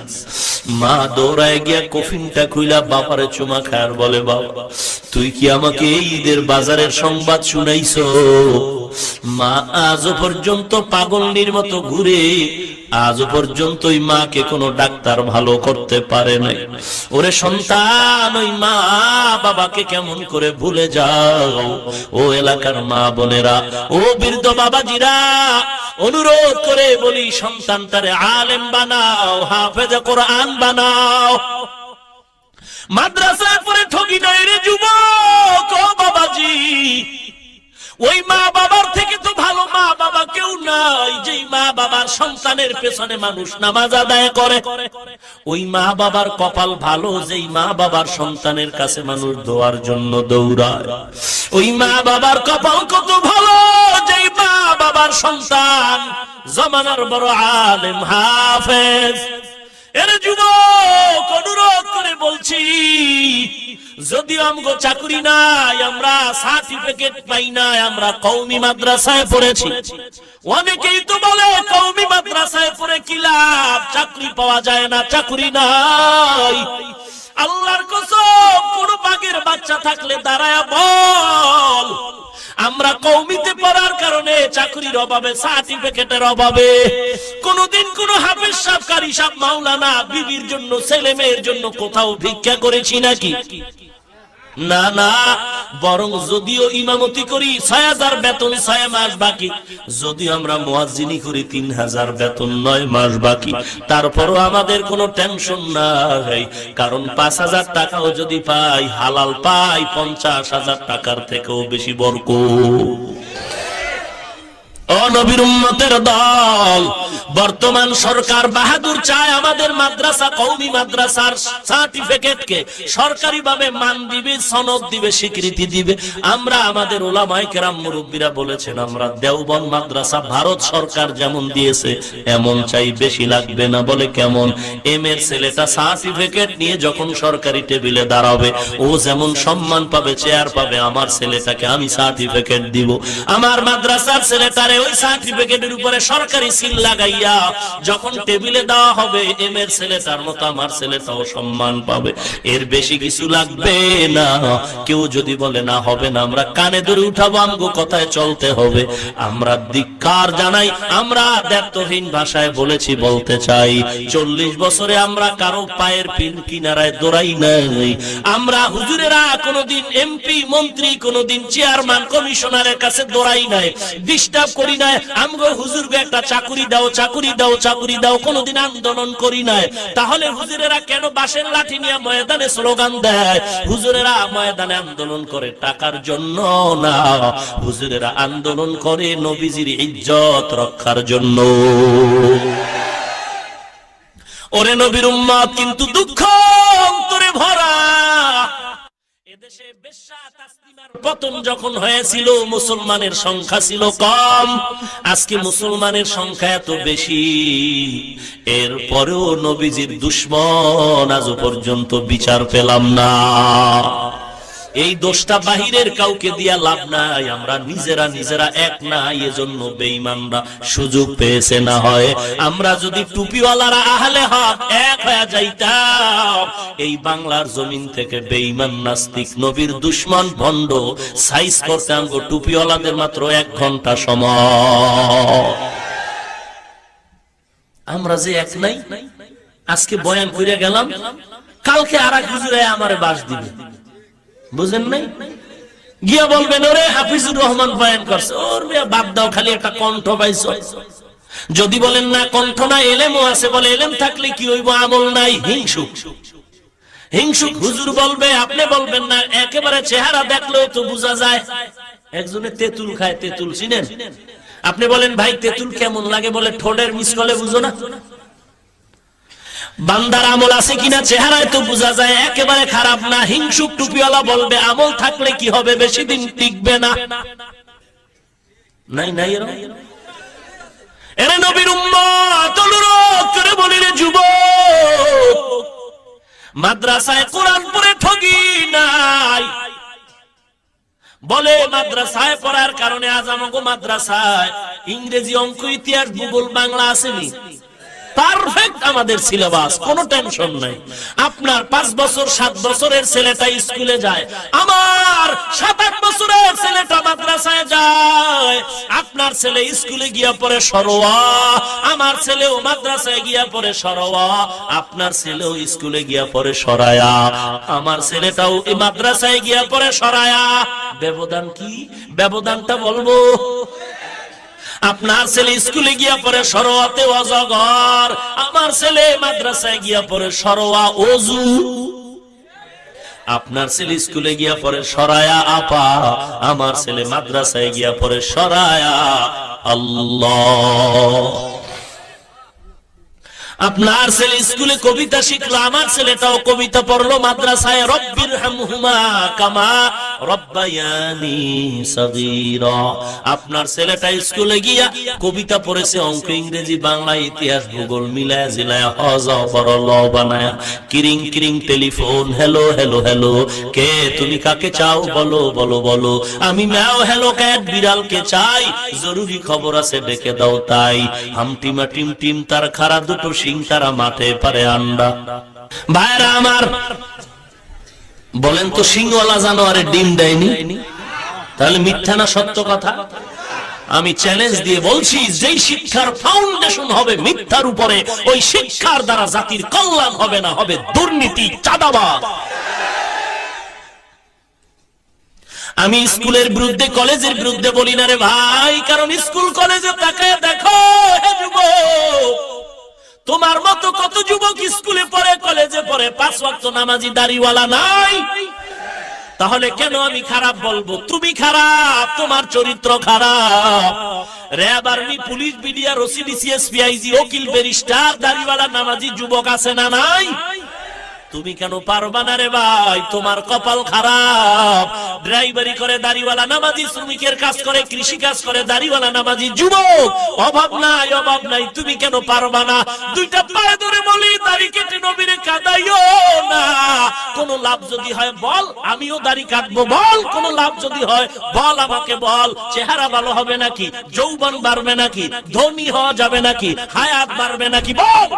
মা দৌড়ায় গিয়া কফিনটা খুইলা বাবারে চুমা খায়ার বলে, বাবা তুই কি আমাকে এই ঈদের বাজারের সংবাদ শুনাইছো? মা আজও পর্যন্ত পাগলনির মতো ঘুরে, আজও পর্যন্ত ওই মাকে কোনো ডাক্তার ভালো করতে পারে নাই। ওরে সন্তান, ওই মা বাবাকে কেমন করে ভুলে যাও? ও এলাকার মা বোনেরা, ও বৃদ্ধ বাবাজিরা, অনুরোধ করে বলি, সন্তানটারে আলেম বানাও, হাফেজ কোরআন বানাও। মাদ্রাসায় পড়ে ঠকি নাই রে যুবক, ও বাবাজি, ওই মা বাবার থেকে তো ভালো মা বাবা কেউ নাই। যেই মা বাবার সন্তানের পেছনে মানুষ নামাজ আদায় করে, ওই মা বাবার কপাল ভালো, যেই মা বাবার সন্তানের কাছে মানুষ দোয়ার জন্য দৌড়ায়। ওই মা বাবার কপাল কত ভালো, যেই মা বাবার সন্তান জমানার বড় আলেম হাফেজ। এর যুবক অনুরোধ করে বলছি, যদিও আমগো চাকরি নাই, আমরা সার্টিফিকেট পাই নাই, আমরা কওমি মাদ্রাসায় পড়েছি। অনেকেই তো বলে কওমি মাদ্রাসায় পড়ে কি লাভ, চাকরি পাওয়া যায় না, চাকরি নাই। আল্লাহর কসম, কোন বাগের বাচ্চা থাকলে দাঁড়ায়া বল, আমরা কওমিতে পড়ার কারণে চাকরির অভাবে, সার্টিফিকেটের অভাবে কোনদিন কোন হাফেজ সাহেব, কারি সাহেব, মাওলানা, বিবির জন্য, ছেলে মেয়ের জন্য কোথাও ভিক্ষা করেছি নাকি? না না, বরং যদিও ইমামতি করি ৬০০০ বেতন ৬ মাস বাকি, যদিও আমরা মুয়াজ্জিনি করি ৩০০০ বেতন ৯ মাস বাকি, তারপরও আমাদের কোনো টেনশন নাই, কারণ ৫০০০ টাকাও যদি পাই, হালাল পাই ৫০,০০০ টাকার থেকেও বেশি বরকত। ও নবীর উম্মতের দল, বর্তমান সরকার বাহাদুর চায় আমাদের মাদ্রাসা, কওমি মাদ্রাসার সার্টিফিকেটকে সরকারিভাবে মান দিবে, সনদ দিবে, স্বীকৃতি দিবে। আমরা আমাদের উলামায়ে কেরাম মুরব্বীরা বলেছেন আমরা দেওবন্দ মাদ্রাসা ভারত সরকার যেমন দিয়েছে এমন চাই, বেশি লাগবে না। বলে কেমন? এম এর ছেলেটা সার্টিফিকেট নিয়ে যখন সরকারি টেবিলে দাঁড়াবে ও যেমন সম্মান পাবে, চেয়ার পাবে, আমার ছেলেটাকে আমি সার্টিফিকেট দিব। আমার মাদ্রাসার ছেলেটারে ওই সার্টিফিকেটের উপরে সরকারি সিল লাগাইয়া যখন টেবিলে দেওয়া হবে, এম এর ছেলেটার মতো আমার ছেলেটাও সম্মান পাবে। এর বেশি কিছু লাগবে না। কেউ যদি বলে না হবে না, আমরা কানে ধরে উঠাবো, আমগো কথায় চলতে হবে। আমরা ধিক্কার জানাই, আমরা দ্ব্যর্থহীন ভাষায় বলেছি, বলতে চাই 40 বছরে আমরা কারো পায়ের পিন কিনারায় দৌড়াই নাই। আমরা হুজুরেরা কোনদিন এমপি মন্ত্রী, কোনদিন চেয়ারম্যান কমিশনারের কাছে দৌড়াই নাই, ডিস্টার্ব করি নাই। আমগো হুজুরকে একটা চাকুরি দাও, চাকুরি দাও, চাকুরি দাও, কোনদিন আন্দোলন করি নাই। তাহলে হুজুরেরা কেন বাঁশের লাঠি নিয়ে ময়দানে স্লোগান দেয়? হুজুরেরা ময়দানে আন্দোলন করে টাকার জন্য না, হুজুরেরা আন্দোলন করে নবীজির ইজ্জত রক্ষার জন্য। ওরে নবীর উম্মত, কিন্তু দুঃখ অন্তরে ভরা। এদেশে বেশ্যা তাসলিমার পতন যখন হয়েছিল, মুসলমানের সংখ্যা ছিল কম। আজকে মুসলমানের সংখ্যা এত বেশি, এরপরেও নবীজির দুশমন আজও পর্যন্ত বিচার পেলাম না। এই দোষটা বাহিরের কাউকে দিয়া লাভ নাই, আমরা নিজেরা এক নাই, এজন্য বেঈমানরা সুযোগ পেয়েছে। না হয় আমরা যদি টুপিওয়ালারা আহলে হক এক হয়ে যাইতাম, এই বাংলার জমিন থেকে বেঈমান নাস্তিক নবীর দুশমন ভণ্ড সাইজ করতে আমগো টুপিওয়ালাদের মাত্র 1 ঘন্টা সময়। আমরা যে এক নাই, আজকে বয়ান করে গেলাম, কালকে আরেক হুজুরে আমারে বাস দিবে, বুঝেন নাই? গিয়া বলবেন ওরে হাফিজুর রহমান বয়ান করছে, ওর বাদ দাও, খালি একটা কণ্ঠ পাইছো। যদি বলেন না কণ্ঠ না, এলেমও আছে, বলে এলেম থাকলে কি হইব, আমল নাই, হিংসুক। হিংসুক হুজুর বলবে, আপনি বলবেন না, একেবারে চেহারা দেখলেও তো বোঝা যায়। একজনে তেঁতুল খায়, তেঁতুল চিনেন? আপনি বলেন ভাই তেঁতুল কেমন লাগে, বলে ঠোঁটের মিসকলে বুঝো না। বান্দার আমল আছে কিনা চেহারায় তো বোঝা যায়, একেবারে খারাপ না। হিংসুক টুপিওয়ালা বলবে আমল থাকলে কি হবে, বেশি দিন টিকবে না। নাই নাই এরে নবীর উম্মত, অনুরোধ করে বলি রে যুবক, মাদ্রাসায় কোরআন পড়ে ঠগি নাই। বলে মাদ্রাসায় পড়ার কারণে আজ আমাকে মাদ্রাসায় ইংরেজি, অঙ্ক, ইতিহাস, ভূগোল, বাংলা আসেনি। পারফেক্ট আমাদের সিলেবাস, কোনো টেনশন নাই। আপনার 5 বছর 7 বছরের ছেলেটা স্কুলে যায়, আমার 7-8 বছরের ছেলেটা মাদ্রাসায় যায়। আপনার ছেলে স্কুলে গিয়া পড়ে সরোয়া, আমার ছেলেও মাদ্রাসায় গিয়া পড়ে সরোয়া। আপনার ছেলেও স্কুলে গিয়া পড়ে সরায়া, আমার ছেলেটাও মাদ্রাসায় গিয়া পড়ে সরায়া। ব্যবধান কি? ব্যবধানটা বলবো। আপনার ছেলে স্কুলে গিয়া পড়ে সরোয়াতে অজগর, আমার ছেলে মাদ্রাসায় গিয়া পড়ে সরোয়া ওযু। আপনার ছেলে স্কুলে গিয়া পড়ে সরায়া আপা, আমার ছেলে মাদ্রাসায় গিয়া পড়ে সরায়া আল্লাহ। আপনার ছেলে স্কুলে কবিতা শিখলো, আমার ছেলেটাও কবিতা পড়লো মাদ্রাসায়। রব্বির হামহুমা কামা রব্বায়ানি সগীরা। আপনার ছেলেটা স্কুলে গিয়া কবিতা পড়েছে, অঙ্ক, ইংরেজি, বাংলা, ইতিহাস, ভূগোল মিলায়া জিলায়া হজ বড় বানায়া। কিরিং কিরিং টেলিফোন, হ্যালো হ্যালো হ্যালো, কে তুমি কাকে চাও, বলো বলো বলো। আমি ম্যাও হ্যালো ক্যাট, বিড়ালকে চাই, জরুরি খবর আছে ডেকে দাও তাই। হামটিমা টিম টিম তার খারা দুটো সিং, তারা মাঠে পারে আন্ডা। ভাইরা আমার, বলেন তো সিংওয়ালা জানোয়ারে ডিম দেয়নি? তাহলে মিথ্যা না সত্য কথা? আমি চ্যালেঞ্জ দিয়ে বলছি, যেই শিক্ষার ফাউন্ডেশন হবে মিথ্যার উপরে, ওই শিক্ষার দ্বারা জাতির কল্যাণ হবে না, হবে দুর্নীতি, চাঁদাবাদ। আমি স্কুলের বিরুদ্ধে, কলেজের বিরুদ্ধে বলি না রে ভাই, কারণ স্কুল কলেজে তাকায় দেখো, হে যুবক, তোমার মতো কত যুবক স্কুলে পড়ে, কলেজে পড়ে, 5 ওয়াক্ত নামাজি দাড়িওয়ালা নাই। তাহলে কেন আমি খারাপ বলবো? তুমি খারাপ, তোমার চরিত্র খারাপ। RAB, army, police, BDR, OC, DC, SP, IG, উকিল, ব্যারিস্টার, দাড়িওয়ালা নামাজি যুবক আছে না নাই? তুমি কেন পারবা না রে ভাই? তোমার কপাল খারাপ। ড্রাইভারি করে দাড়িওয়ালা নামাজি, শ্রমিকের কাজ করে, কৃষি কাজ করে দাড়িওয়ালা নামাজি যুবক, অভাব নাই, অভাব নাই। তুমি কেন পারবা না? দুইটা পায়ে ধরে বলি, দাড়ি কেটে নবীরে কাঁদাইও না। কোন লাভ যদি হয় বল, আমিও দাড়ি কাটবো, বল। কোন লাভ যদি হয় বল, আমাকে বল। চেহারা ভালো হবে নাকি? যৌবন বাড়বে নাকি? ধনী হওয়া যাবে নাকি? হায়াত বাড়বে নাকি? বল।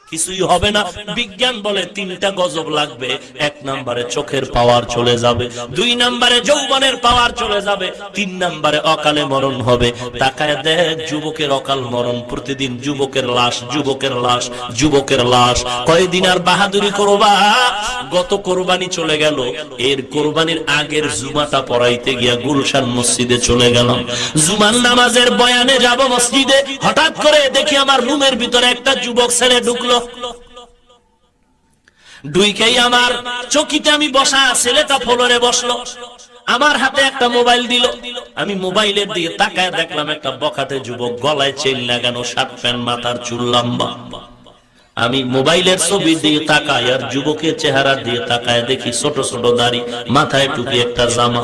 কিছুই হবে না। বিজ্ঞান বলে তিনটা গজব লাগবে। এক নম্বরে চোখের পাওয়ার চলে যাবে, দুই নম্বরে যৌবনের পাওয়ার চলে যাবে, তিন নম্বরে অকালে মরণ হবে। তাকায় দেখ যুবকের অকাল মরণ, প্রতিদিন যুবকের লাশ, যুবকের লাশ, যুবকের লাশ। কয়দিন আর বাহাদুরি করবা? গত কোরবানি চলে গেল, এর কোরবানির আগের জুমাটা পড়াইতে গিয়া গুলশান মসজিদে চলে গেলাম। জুমার নামাজের বয়ানে যাব মসজিদে, হঠাৎ করে দেখি আমার রুমের ভিতরে একটা যুবক ছেলে ঢুকলো। ডুইকেই আমার চকিতে আমি বসা, ছেলেটা ফ্লোরে বসলো, আমার হাতে একটা মোবাইল দিল। আমি মোবাইলের দিকে তাকায় দেখলাম একটা বখাটে যুবক, গলায় চেইন লাগানো, শার্ট প্যান্ট, মাথার চুল লম্বা। আমি মোবাইলের ছবি দিয়ে তাকাই আর যুবকের চেহারা দিয়ে তাকায় দেখি ছোট ছোট দাড়ি, মাথায় টুপি, একটা জামা,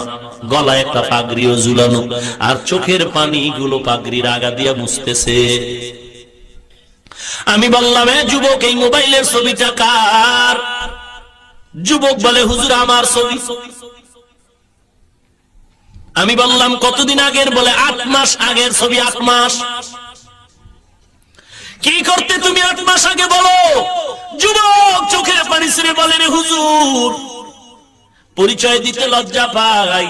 গলায় একটা পাগড়িও ঝুলানো, আর চোখের পানি গুলো পাগড়ির আগা দিয়া মুছতেছে। আমি বললাম, এ যুবক, এই মোবাইলের ছবিটা কার? যুবক বলে, হুজুর আমার ছবি। আমি বললাম, কতদিন আগের? বলে 8 মাস আগের ছবি। 8 মাস? কি করতে তুমি 8 মাস আগে বলো? যুবক চোখের পানি ছেড়ে বলে, রে হুজুর, পরিচয় দিতে লজ্জা পাই।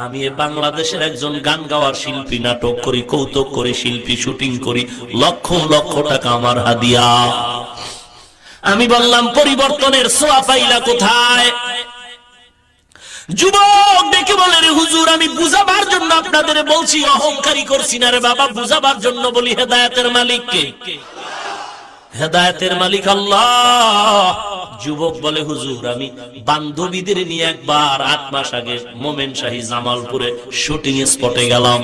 আমি বাংলাদেশের একজন গান গাওয়ার শিল্পী, নাটক করি, কৌতুক করি, শিল্পী, শুটিং করি, লক্ষ লক্ষ টাকা আমার হাদিয়া। আমি বললাম, পরিবর্তনের ছোঁয়া পাইলা কোথায়? যুবক দেখে বলে, রে হুজুর, আমি বুঝাবার জন্য আপনাদের বলছি, অহংকারী করছি না রে বাবা, বুঝাবার জন্য বলি। হেদায়েতের মালিক কে? হেদায়েতের মালিক আল্লাহ। যুবক বলে, হুজুর, আমি বান্ধবীদের নিয়ে একবার 8 মাস আগে মোমেন শাহী জামালপুরে শুটিং স্পটে গেলাম।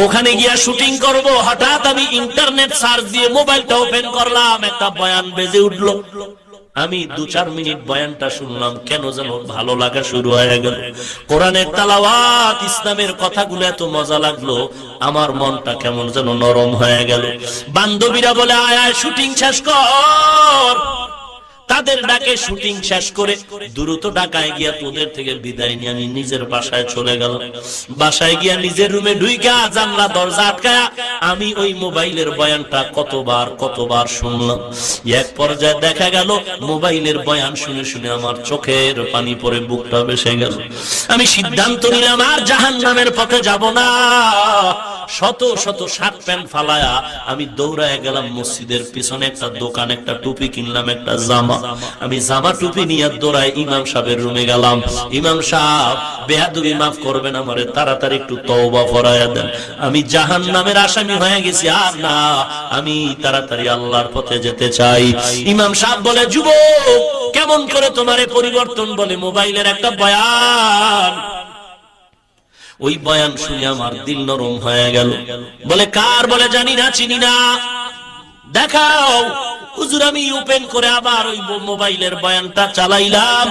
ওখানে গিয়া শুটিং করব, হঠাৎ আমি ইন্টারনেট সার্চ দিয়ে মোবাইলটা ওপেন করলাম, একটা বয়ান বেজে উঠলো। আমি 2-4 মিনিট বয়ানটা শুনলাম, কেন যেন ভালো লাগা শুরু হয়ে গেল। কোরআনের তেলাওয়াত, ইসলামের কথাগুলো এত মজা লাগলো, আমার মনটা কেমন যেন নরম হয়ে গেল। বান্ধবীরা বলে, আয় আয় শুটিং শেষ কর। তাদের ডাকে শুটিং শেষ করে দ্রুত ঢাকায় গিয়া তোদের থেকে বিদায় নিয়ে আমি নিজের বাসায় চলে গেলাম। বাসায় গিয়া নিজের রুমে ঢুইকা জানলা দরজা আটকায়া আমি ওই মোবাইলের বয়ানটা কতবার শুনলাম। এক পর্যায়ে দেখা গেল মোবাইলের বয়ান শুনে শুনে আমার চোখের পানি পড়ে বুকটা ভেসে গেল। আমি সিদ্ধান্ত নিলাম আর জাহান্নামের পথে যাব না। শত শত শার্ট প্যান্ট ফালায়া আমি দৌড়ায় গেলাম মসজিদের পিছনে একটা দোকান, একটা টুপি কিনলাম, একটা জামা। আমি জামা টুপি নিয়ে দৌড়ায় ইমাম সাহেবের রুমে গেলাম। ইমাম সাহেব, বেয়াদবি মাফ করবেন, আমারে তাড়াতাড়ি একটু তওবা ফরায়া দেন, আমি জাহান্নামের আসামি হয়ে গেছি, আর না, আমি তাড়াতাড়ি আল্লাহর পথে যেতে চাই। ইমাম সাহেব বলে, যুবক, কেমন করে তোমারে পরিবর্তন? বলে, মোবাইলের একটা বয়ান। ওই বয়ান শুনে আমার দিল নরম হয়ে গেল। বলে, কার? বলে, জানি না, চিনি না। দেখাও। হুজুর আমি ওপেন করে আবার ওই মোবাইলের বয়ানটা চালাইলাম।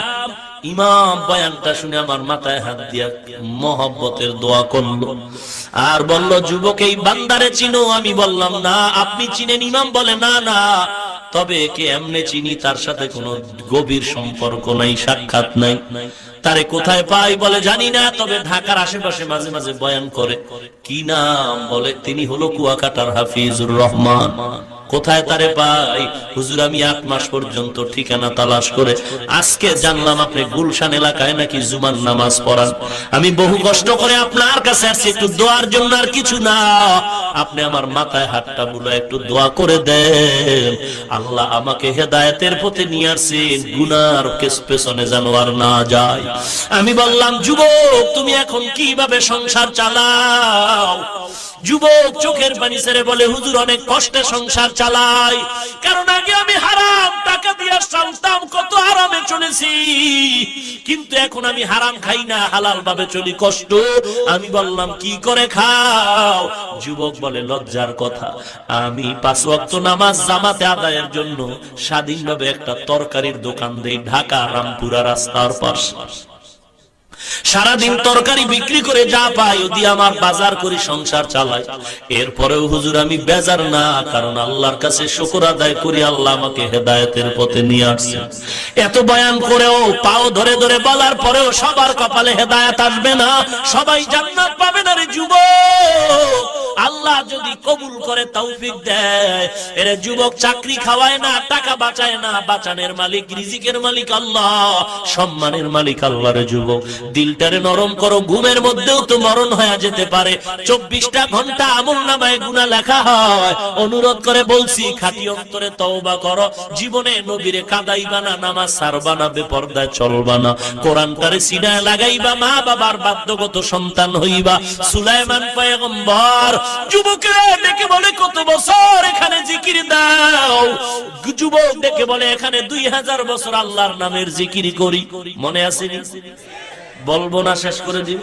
ইমাম বয়ানটা শুনে আমার মাথায় হাত দিয়া মহব্বতের দোয়া করলো আর বলল, যুবক, এই বান্দারে চিনো? আমি বললাম, না। আপনি চিনেন? ইমাম বলে, না না, তবে কে এমনে চিনি, তার সাথে কোনো গভীর সম্পর্ক নাই, সাক্ষাৎ নাই। তারে কোথায় পাই? বলে, জানি না, তবে ঢাকার আশেপাশে মাঝে মাঝে বয়ান করে। কি নাম? বলে, তিনি হলো কুয়াকাটার হাফিজুর রহমান। কোথায় তারে পাই? হুজুর আমি 8 মাস পর্যন্ত ঠিকানা তালাশ করে আজকে জানলাম আপনি গুলশান এলাকায় নাকি জুমার নামাজ পড়ান। আমি বহু কষ্ট করে আপনার কাছে আসছি একটু দোয়ার জন্য, আর কিছু না। আপনি আমার মাথায় হাতটা বুলায় একটু দোয়া করে দেন, আল্লাহ আমাকে হেদায়েতের পথে নিয়ে আসেন, গুনার পেছনে যেন আর না যায়। আমি বললাম, যুবক, তুমি এখন কিভাবে সংসার চালাও? যুবক চোখের পানি ছেড়ে বলে, হুজুর অনেক কষ্টে সংসার চালাই, কারণ আগে আমি হারাম টাকা দিয়ে চলতাম, কত আরামে চলেছি, কিন্তু এখন আমি হারাম খাই না, হালাল ভাবে চলি, কষ্ট। আমি বললাম কি করে খাও? যুবক বলে লজ্জার কথা, আমি 5 ওয়াক্ত নামাজ জামাতে আদায়ের জন্য স্বাধীনভাবে একটা তরকারির দোকান দেই ঢাকা রামপুরা রাস্তার পাশে। সারাদিন তরকারি বিক্রি করে যা পাই ও দিয়ে আমার বাজার করি, সংসার চালাই। এরপরেও হুজুর আমি বেজার না, কারণ আল্লাহর কাছে শুকর আদায় করি আল্লাহ আমাকে হেদায়েতের পথে নিয়ে আসছে। এত বয়ান করেও পাও ধরে ধরে বলার পরেও সবার কপালে হেদায়েত আসবে না, সবাই জান্নাত পাবে না রে যুবক। আল্লাহ যদি কবুল করে তৌফিক দেয়, এর যুবক চাকরি খাওয়ায় না, টাকা বাঁচায় না, বাঁচানোর মালিক রিজিকের মালিক আল্লাহ, সম্মানের মালিক আল্লাহ। রে যুবক দিলটারে নরম করো, ঘুমের মধ্যেও তো মরণ হয়ে যেতে পারে। 24টা ঘন্টা আমলনামায় গুনাহ লেখা হয়। অনুরোধ করে বলছি খাঁটি অন্তরে তওবা করো, জীবনে নবীরে কাঁদাইবা না, নামাজ ছাড়বা না, বেপরদায় চলবা না, কোরআনটারে সিনায় লাগাইবা, মা বাবার বাধ্যগত সন্তান হইবা। সুলাইমান পয়গম্বর যুবকরা ডেকে বলে কত বছর এখানে জিকির দাও? যুবক ডেকে বলে এখানে 2000 বছর আল্লাহর নামের জিকির করি। মনে আছে? বলবো না, শেষ করে দিব।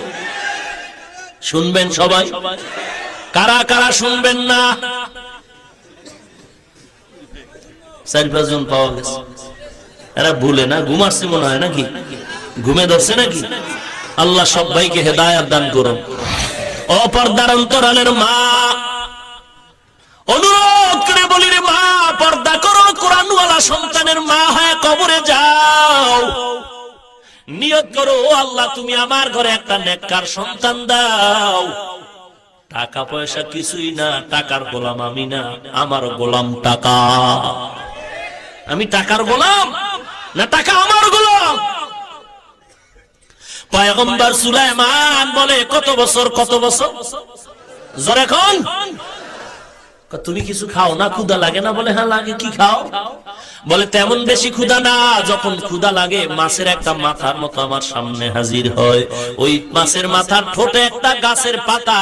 শুনবেন সবাই? কারা কারা শুনবেন না? 4-5 জন পাওয়া গেছে। এরা ভুলে না, ঘুমাচ্ছে মনে হয় নাকি? ঘুমে ধরছে নাকি? আল্লাহ সবাইকে হেদায়েত দান করুন। অপর্দার অন্তরালের মা, অনুরোধ করে বলি রে মা, পর্দা করো, কোরআনওয়ালা সন্তানের মা হয় কবরে যাও। নিয়ত করো, ও আল্লাহ তুমি আমার ঘরে একটা নেককার সন্তান দাও। টাকা পয়সা কিছুই না, টাকার গোলাম আমি না, আমার গোলাম টাকা। আমি টাকার গোলাম না, টাকা আমার গোলাম। পয়গম্বর সুলাইমান বলে কত বছর, কত বছর? জোরে কোন? তুমি কিছু খাও না? ক্ষুধা লাগে না? বলে হ্যাঁ লাগে। কি খাও? বলে তেমন বেশি ক্ষুধা না, যখন ক্ষুধা লাগে মাছের একটা মাথার মতো আমার সামনে হাজির হয়, ওই মাছের মাথার ঠোঁটে একটা গাছের পাতা,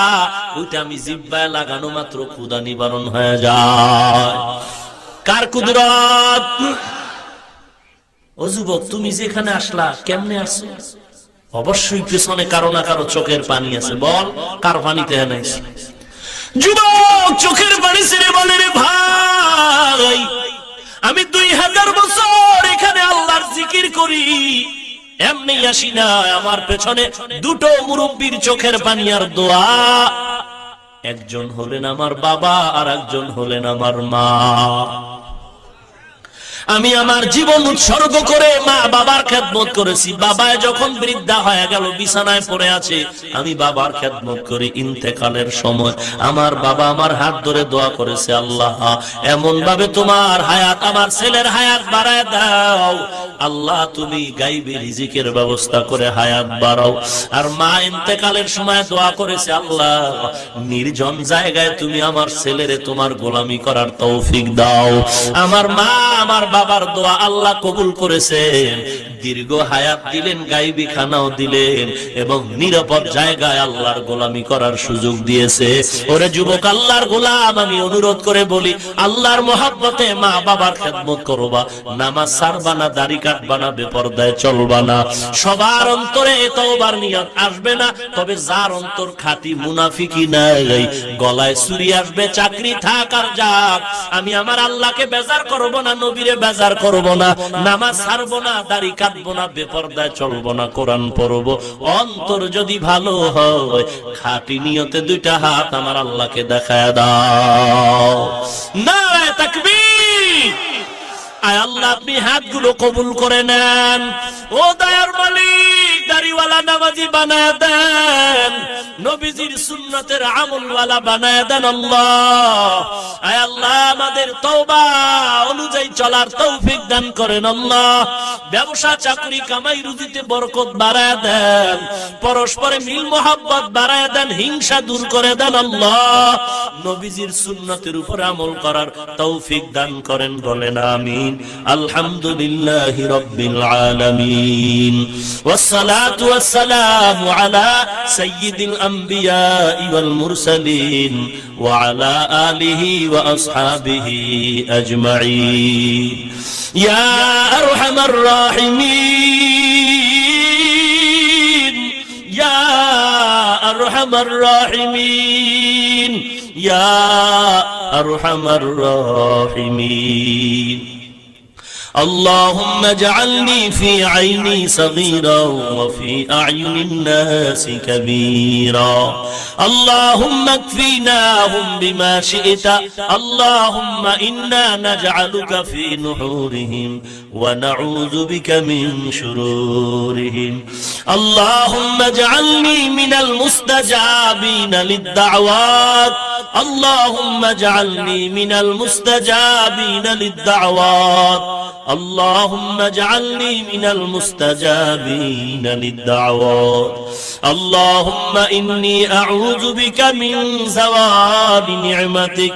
ওইটা আমি জিহ্বায় লাগানো মাত্র ক্ষুধা নিবারণ হয়ে যায়। কার কুদরত? ও যুবক তুমি যেখানে আসলা কেমনে আসছো? অবশ্যই পেছনে কারো না কারো চোখের পানি আছে। বল কার পানিতে এনেছে? যুবক চোখের পানি ছেড়ে বলে রে ভাই, আমি 2000 বছর এখানে আল্লাহর জিকির করি, এমনি আসি না। আমার পেছনে 2টো মুরব্বির চোখের পানি আর দোয়া। একজন হলেন আমার বাবা, আর একজন হলেন আমার মা। আমি আমার জীবন উৎসর্গ করে মা বাবার খেদমত করেছি। বাবা যখন বৃদ্ধা হয়ে গেল, বিছানায় পড়ে আছে, আমি বাবার খেদমত করি। ইন্তেকালের সময় আমার বাবা আমার হাত ধরে দোয়া করেছে, আল্লাহ এমন ভাবে তোমার হায়াত, আমার ছেলের হায়াত বাড়ায় দাও। আল্লাহ তুমি গাইবে রিজিকের ব্যবস্থা করে হায়াত বাড়াও। আর মা ইন্তেকালের সময় দোয়া করেছে, আল্লাহ নির্জন জায়গায় তুমি আমার ছেলেরে তোমার গোলামি করার তৌফিক দাও। আমার মা আমার বাবার দোয়া আল্লাহ কবুল করেছেন, দীর্ঘ হায়াত দিলেন, গায়বী খানাও দিলেন, এবং নিরাপদ জায়গায় আল্লাহর গোলামি করার সুযোগ দিয়েছে। ওরে যুবক আল্লাহর গোলাম, আমি অনুরোধ করে বলি আল্লাহর মহব্বতে মা বাবার খেদমত করবা, নামাজ ছাড়বা না, দাড়ি কাটবা না, বেপরদায় চলবা না। সবার অন্তরে তওবার নিয়ত আসবে না, তবে যার অন্তর খাঁটি মুনাফিকি নাই, গলায় ছুরি আসবে, চাকরি থাক আর যাক, আমি আমার আল্লাহকে বেজার করব না, নবীরে বেজার করব না, নামাজ ছাড়বো না, দাড়ি কাটবো না, বেপরদায় চলবো না, কোরআন পড়বো। অন্তর যদি ভালো হয়, খাঁটি নিয়তে 2টা হাত আমার আল্লাহকে দেখায় দাও। নারে তাকবীর! আয় আল্লাহ আপনি হাতগুলো কবুল করে নেন। ও দয়ার মালিক, দাড়িওয়ালা নামাজি বানায় দেন, নবীজির সুন্নতের আমলওয়ালা বানায় দেন আল্লাহ। আয় আল্লাহ আমাদের তওবা অনুযায়ী চলার তৌফিক দান করেন আল্লাহ। ব্যবসা চাকরি কামাই রুজিতে বরকত বাড়ায় দেন, পরস্পরে মিল মোহাব্বত বাড়ায় দেন, হিংসা দূর করে দেন আল্লাহ। নবীজির সুন্নতের উপর আমল করার তৌফিক দান করেন, বলেন আমিন। আলহামদুলিল্লাহি রাব্বিল আলামিন, ওয়াসসালাতু ওয়াসসালামু আলা সাইয়্যিদিল আম্বিয়া ওয়াল মুরসালিন ওয়া আলা আলিহি ওয়া আসহাবিহি আজমাইন। ইয়া আরহামার রাহিমিন আরহামার রাহিমিন, ইয়া আরহামার রাহিমিন। اللهم اجعلني في عيني صغيرا وفي أعين الناس كبيرا، اللهم اكفيناهم بما شئت، اللهم إنا نجعلك في نحورهم ونعوذ بك من شرورهم، اللهم اجعلني من المستجابين للدعوات، اللهم اجعلني من المستجابين للدعوات، اللهم اجعلني من المستجابين للدعوات، اللهم إني أعوذ بك من زوال نعمتك،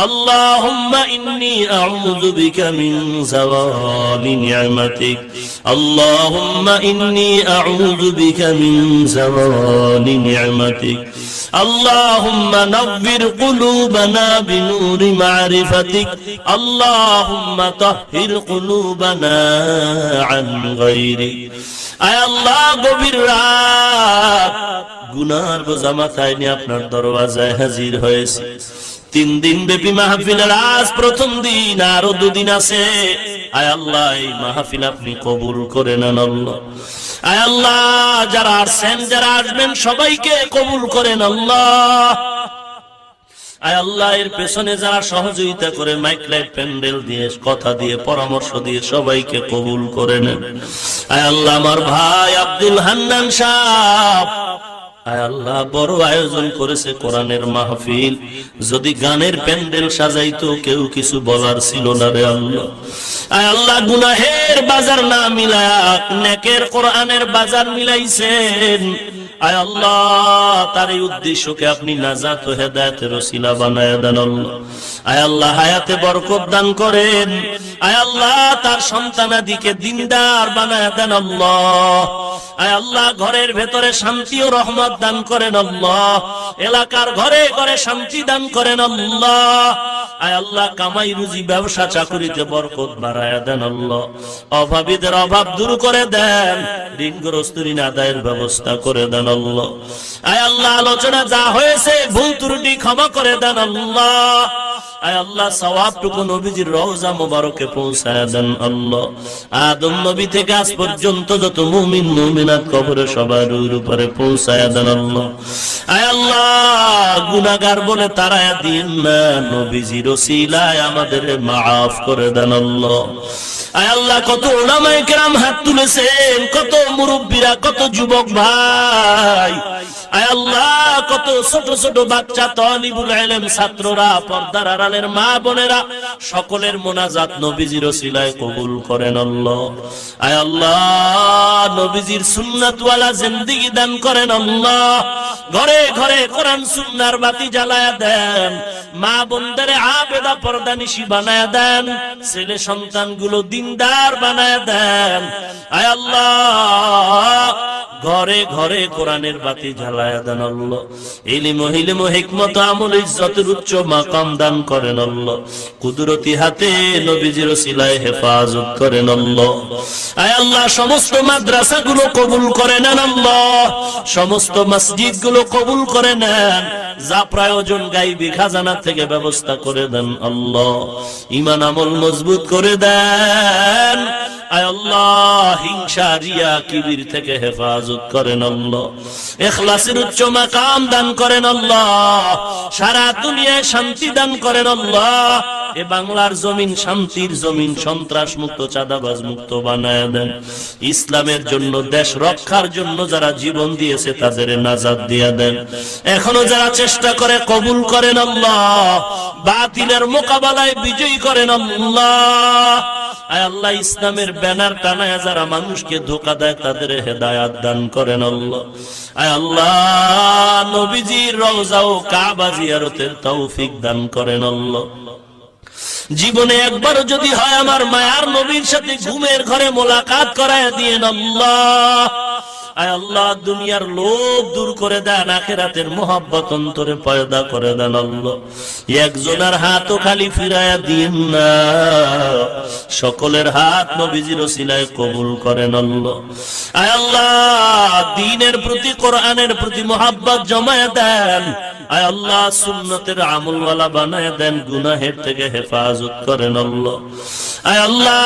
اللهم إني أعوذ بك من زوال نعمتك، اللهم إني أعوذ بك من زوال نعمتك، اللهم نور قلوبنا بنور معرفتك، اللهم طهر قلوبنا عن غيرك। আয় আল্লাহ, গভীর রাত, গুনার বোঝা মাথায় নিয়ে আপনার দরওয়াজায় হাজির হয়েছি। 3 দিন ব্যাপী মাহফিলের আজ প্রথম দিন, আরো 2 দিন আছে। আয় আল্লাহ, এই মাহফিল আপনি কবুল করে নেন আল্লাহ। আয় আল্লাহ, যারা আসছেন যারা আসবেন সবাইকে কবুল করেন আল্লাহ। আয় আল্লাহ, এর পেছনে যারা সহযোগিতা করে মাইক লাইট প্যান্ডেল দিয়ে কথা দিয়ে পরামর্শ দিয়ে সবাইকে কবুল করে নেন। আয় আল্লাহ, আমার ভাই আব্দুল হান্নান সাহেব, আয় আল্লাহ, বড় আয়োজন করেছে কোরআনের মাহফিল, যদি গানের প্যান্ডেল সাজাইতো কেউ কিছু বলার ছিল না রে আল্লাহ। আয় আল্লাহ, গুনাহের বাজার না মিলায়া নেকের কোরআনের বাজার মিলাইছেন। আয় আল্লাহ, তার এই উদ্দেশ্যকে আপনি নাজাত ও হেদায়েতের ওসিলা বানায়া দেন আল্লাহ। আয় আল্লাহ, হায়াতে বরকত দান করেন। আয় আল্লাহ, তার সন্তানাদিকে দিনদার বানায়া দেন আল্লাহ। আয় আল্লাহ, ঘরের ভেতরে শান্তি ও রহমত দান করেন আল্লাহ। এলাকার ঘরে ঘরে শান্তি দান করেন আল্লাহ। আয় আল্লাহ, কামাই রুজি ব্যবসা চাকরিতে বরকত বাড়ায়া দেন আল্লাহ। অভাবীদের অভাব দূর করে দেন, ঋণগ্রস্ত ঋণ আদায়ের ব্যবস্থা করে দেন আল্লাহ। আয় আল্লাহ, আলোচনা যা হয়েছে ভুল ত্রুটি ক্ষমা করে দেন আল্লাহ। আয় আল্লাহ, সওয়াবটুকু নবীজির রওজা মোবারকে পৌঁছায়া দেন আল্লাহ। আদম নবী থেকে আজ পর্যন্ত যত মুমিন মুমিনাত কবরে সবার উপরে পৌঁছায়া দেন আল্লাহ। আয় আল্লাহ, গুনাহগার বলে তারায়া দিন না, নবীজির ওসিলায় আমাদের মাফ করে দেন আল্লাহ। আয় আল্লাহ, কত উলামায়ে কেরাম হাত তুলেছেন, কত মুরব্বীরা, কত যুবক ভাই, আয় আল্লাহ, কত ছোট ছোট বাচ্চা তালিবুল ইলম ছাত্ররা, পর্দার আড়ালের মা বোনেরা, সকলের মোনাজাত নবীজির ওসিলায় কবুল করেন আল্লাহ। আয় আল্লাহ, নবীজির সুন্নাতওয়ালা জিন্দেগি দান করেন আল্লাহ। ঘরে ঘরে কোরআন সুন্নাহর বাতি জ্বালায়া দেন, মা বোনদের আবেদা পর্দানিশী বানায়া দেন, ছেলে সন্তানগুলো দিনদার বানায়া দেন। আয় আল্লাহ, ঘরে ঘরে কোরআনের বাতি জ্বালায়া দেন আল্লাহ। ইলম ও হিলম ও হিকমত আমল ইজ্জতের উচ্চ মাকাম দান করেন আল্লাহ। কুদরতি হাতে নবীজির ওসিলায় হেফাজত করেন আল্লাহ। আয় আল্লাহ, সমস্ত মাদ্রাসাগুলো কবুল করে নেন আল্লাহ, সমস্ত মসজিদগুলো কবুল করে নেন, যা প্রয়োজন গায়বী খাজানা থেকে ব্যবস্থা করে দেন আল্লাহ। ঈমান আমল মজবুত করে দেন। আয় আল্লাহ, হিংসা রিয়া কিবির থেকে হেফাজত করেন আল্লাহ। ইখলাসের উচ্চ মাকাম দান করেন আল্লাহ। সারা দুনিয়ায় শান্তি দান করেন আল্লাহ। এ বাংলার জমিন শান্তির জমিন, সন্ত্রাস মুক্ত চাঁদাবাজ মুক্ত বানায় দেন। ইসলামের জন্য, দেশ রক্ষার জন্য যারা জীবন দিয়েছে তাদের নাজাত দিয়ে দেন। এখনো যারা চেষ্টা করে কবুল করেন আল্লাহ। বাতিলের মোকাবেলায় বিজয়ী করেন আল্লাহ। আয় আল্লাহ, ইসলামের ব্যানার টানায় যারা মানুষকে ধোঁকা দেয় তাদের হেদায়াত দান করেন আল্লাহ। আয় আল্লাহ, নবীজির রওজা ও কাবা জিয়ারতের তৌফিক দান করেন আল্লাহ। জীবনে একবার যদি হয় আমার মায়ার নবীর সাথে ঘুমের ঘরে মোলাকাত করায় দিয়েন আল্লাহ। আয় আল্লাহ দুনিয়ার লোভ দূর করে দেন, আখিরাতের মোহাব্বত অন্তরে পয়দা করে দেন আল্লাহ। একজনের হাতও খালি ফিরায়া দিন না, সকলের হাত নবীজির ওসিলায় কবুল করেন আল্লাহ। আয় আল্লাহ দ্বীনের প্রতি, কোরআনের প্রতি মোহাব্বত জমায়ে দেন। আয় আল্লাহ সুন্নতের আমলওয়ালা বানায় দেন, গুনাহের থেকে হেফাজত করেন আল্লাহ। আয় আল্লাহ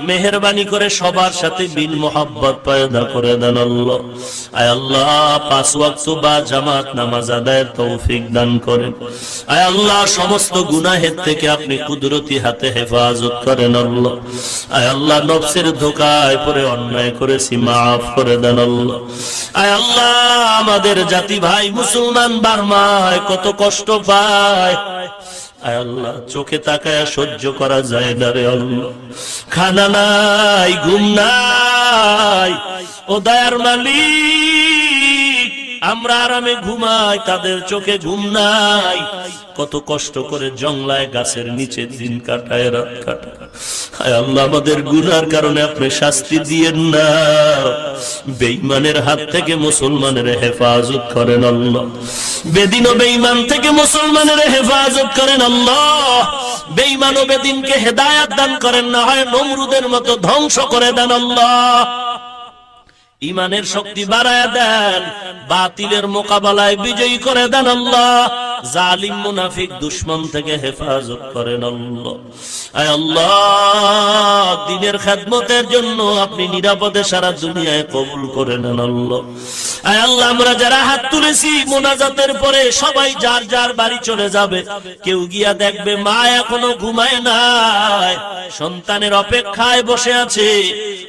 মেহেরবানি করে সবার সাথে বিল মোহাব্বত পয়দা করে দেন আল্লাহ। আয় আল্লাহ 5 ওয়াক্ত বা জামাত নামাজ আদায়ের তৌফিক দান করেন। আয় আল্লাহ সমস্ত গুনাহের থেকে আপনি কুদরতি হাতে হেফাজত করেন আল্লাহ। আয় আল্লাহ নফসের ধোঁকায় পড়ে অন্যায় করেছি, মাফ করে দেন আল্লাহ। আয় আল্লাহ আমাদের জাতি ভাই মুসলমান বার্মায় কত কষ্ট পায়, আয় আল্লাহ চোখে তাকায় সহ্য করা যায় না রে আল্লাহ। খানা নাই, ঘুম নাই, ও দয়ার মালিক আমরা আরামে ঘুমাই, তাদের চোখে ঘুম নাই। কত কষ্ট করে জংলায় গাছের নিচে দিন কাটায়, রাত কাটায়। হায় আল্লাহ আমাদের গুনার কারণে আপনি শাস্তি দিয়েন না, বেঈমানের হাত থেকে মুসলমানের হেফাজত করেন আল্লাহ। বেদিন ও বেঈমান থেকে মুসলমানের হেফাজত করেন আল্লাহ। বেঈমান ও বেদিনকে হেদায়েত দান করেন, না হয় নমরুদের মতো ধ্বংস করে দেন আল্লাহ। ইমানের শক্তি বাড়ায় দেন, বাতিলের মোকাবেলায় বিজয়ী করে দেন আল্লাহ। জালিম মুনাফিক দুশমন থেকে হেফাজত করেন আল্লাহ। আয় আল্লাহ দ্বীনের খেদমতের জন্য আপনি নিরাপদে সারা দুনিয়ায় কবুল করে নেন আল্লাহ। আয় আল্লাহ আমরা যারা হাত তুলেছি মোনাজাতের পরে সবাই যার যার বাড়ি চলে যাবে, কেউ গিয়া দেখবে মা এখনো ঘুমায় নাই, সন্তানের অপেক্ষায় বসে আছে।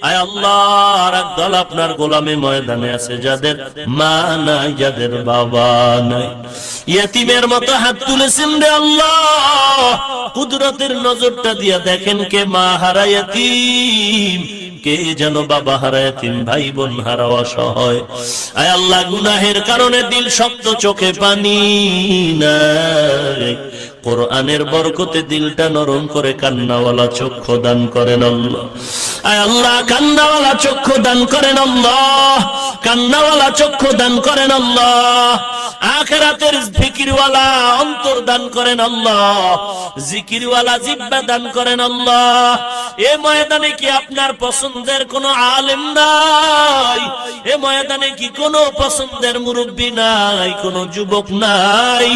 আয় আল্লাহ আর একদল আপনার গোলামে ময়দানে আছে, যাদের মা নাই, যাদের বাবা নাই, ইয়েতিমের মতো হাত তুলেছেন রে আল্লাহ। কুদরতের নজরটা দিয়া দেখেন কে মা হারা ইয়েতিম, কে যেন বাবা হারা ইয়েতিম, ভাই বোন হারা অসহায়। আয় আল্লাহ গুনাহের কারণে দিল শক্ত, চোখে পানি নাই, কোরআনের বরকতে দিলটা নরম করে কান্নাওয়ালা চক্ষু দান করেন আল্লাহ। আয় আল্লাহ কান্নাওয়ালা চক্ষু দান করেন আল্লাহ, কান্নাওয়ালা চক্ষু দান করেন আল্লাহ। আখিরাতের ফিকিরওয়ালা অন্তর দান করেন আল্লাহ, জিকিরওয়ালা জিহ্বা দান করেন আল্লাহ। এ ময়দানে কি আপনার পছন্দের কোন আলেম নাই? এ ময়দানে কি কোন পছন্দের মুরব্বী নাই, কোন যুবক নাই?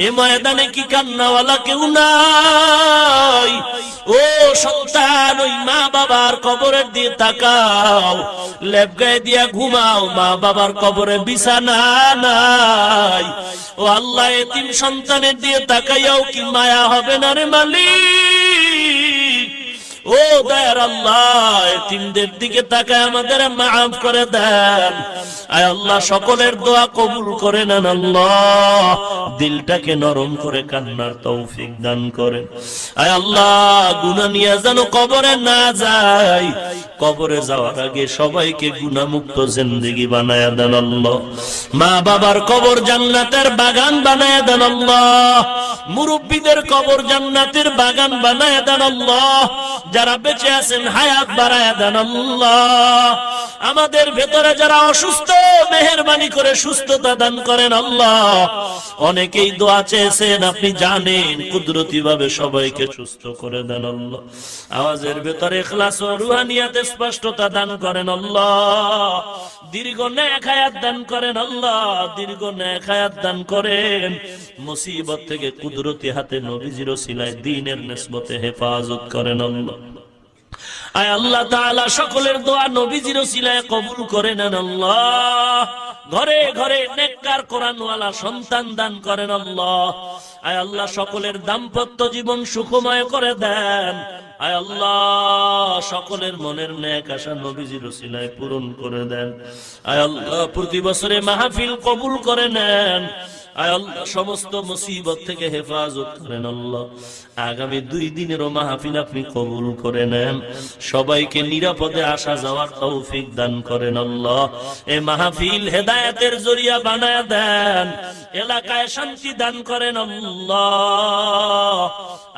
এ ময়দানে কি কান্নাওয়ালা কেউ নাই? ও সন্তান ওই মা বাবার কবরের দিয়ে তাকাও, লেপ গায়ে দিয়া ঘুমাও, মা বাবার কবরে বিছানা নাই। ও আল্লাহ এতিম সন্তানের দিয়ে তাকাইয়াও কি মায়া হবে না রে মালিক? ও দয়ার আল্লাহ এতিমদের দিকে তাকায় আমাদের মাফ করে দেন। আয় আল্লাহ সকলের দোয়া কবুল করে নেন আল্লাহ, দিলটাকে নরম করে কান্নার তৌফিক দান করেন। আয় আল্লাহ গুনাহ নিয়ে যেন কবরে না যাই, কবরে যাওয়ার আগে সবাইকে গুনাহমুক্ত জিন্দেগি বানায়া দেন আল্লাহ। মা বাবার কবর জান্নাতের বাগান বানায়া দেন আল্লাহ, মুরব্বীদের কবর জান্নাতের বাগান বানায়া দেন আল্লাহ। যারা বেঁচে আছেন হায়াত বাড়ায়া দেন আল্লাহ। আমাদের ভেতরে যারা অসুস্থ মেহেরবানি করে সুস্থতা দান করেন আল্লাহ। অনেকেই দোয়া চেয়েছেন, আপনি জানেন, কুদরতি ভাবে সবাইকে সুস্থ করে দেন আল্লাহ। আওয়াজের ভেতরে ইখলাস ও রুহানিয়াতে স্পষ্টতা দান করেন আল্লাহ। দীর্ঘ নেক হায়াত দান করেন আল্লাহ, দীর্ঘ নেক হায়াত দান করেন। মুসিবত থেকে কুদরতি হাতে নবীজির ওসিলায় দ্বীনের নিসবতে হেফাজত করেন আল্লাহ। আয় আল্লাহ তাআলা সকলের দোয়া নবীজির ওসিলায় কবুল করে নেন আল্লাহ। ঘরে ঘরে নেককার কোরআনওয়ালা সন্তান দান করেন আল্লাহ। আয় আল্লাহ সকলের দাম্পত্য জীবন সুখময় করে দেন। আয় আল্লাহ সকলের মনের নেক আশা নবীজির ওসিলায় পূরণ করে দেন। আয় আল্লাহ প্রতি বছরে মাহফিল কবুল করে নেন। আয় আল্লাহ সমস্ত মুসিবত থেকে হেফাজত করেন আল্লাহ। আগামী 2 দিনেরও মাহফিল আপনি কবুল করে নেন, সবাইকে নিরাপদে আসা যাওয়ার তৌফিক দান করেন আল্লাহ। এই মাহফিল হেদায়েতের জরিয়া বানায়া দেন, এলাকায় শান্তি দান করেন আল্লাহ।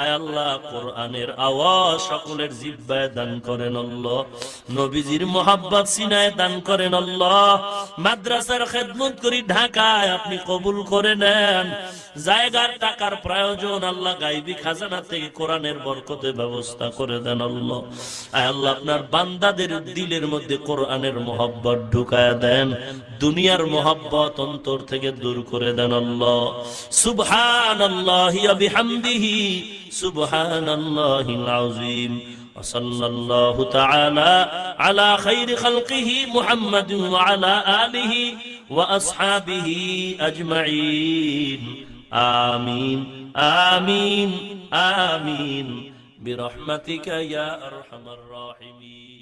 আয় আল্লাহ কোরআনের আওয়াজ সকলের জিহ্বায় দান করেন আল্লাহ, নবীজির মোহাব্বত সিনায় দান করেন আল্লাহ। মাদ্রাসার খেদমত করি ঢাকায় আপনি কবুল করে নেন, জায়গার টাকার প্রয়োজন আল্লাহ গায়বী খাজানা থেকে কোরআনের বরকতে ব্যবস্থা করে দেন আল্লাহ। আয় আল্লাহ আপনার বান্দাদের দিলের মধ্যে কোরআনের মোহাব্বত ঢুকায়া দেন, দুনিয়ার মোহাব্বত অন্তর থেকে দূর করে দেন আল্লাহ। সুবহানাল্লাহি ওয়া বিহামদিহি সুবহানাল্লাহিল আযীম। ওয়াসাল্লাল্লাহু তাআলা আলা খাইরি খালকিহি মুহাম্মাদিন ওয়া আলা আলিহি ওয়া আসহাবিহি আজমাইন। আমিন আমিন আমিন বিরহমাতিকা ইয়া আরহামার রাহিমিন।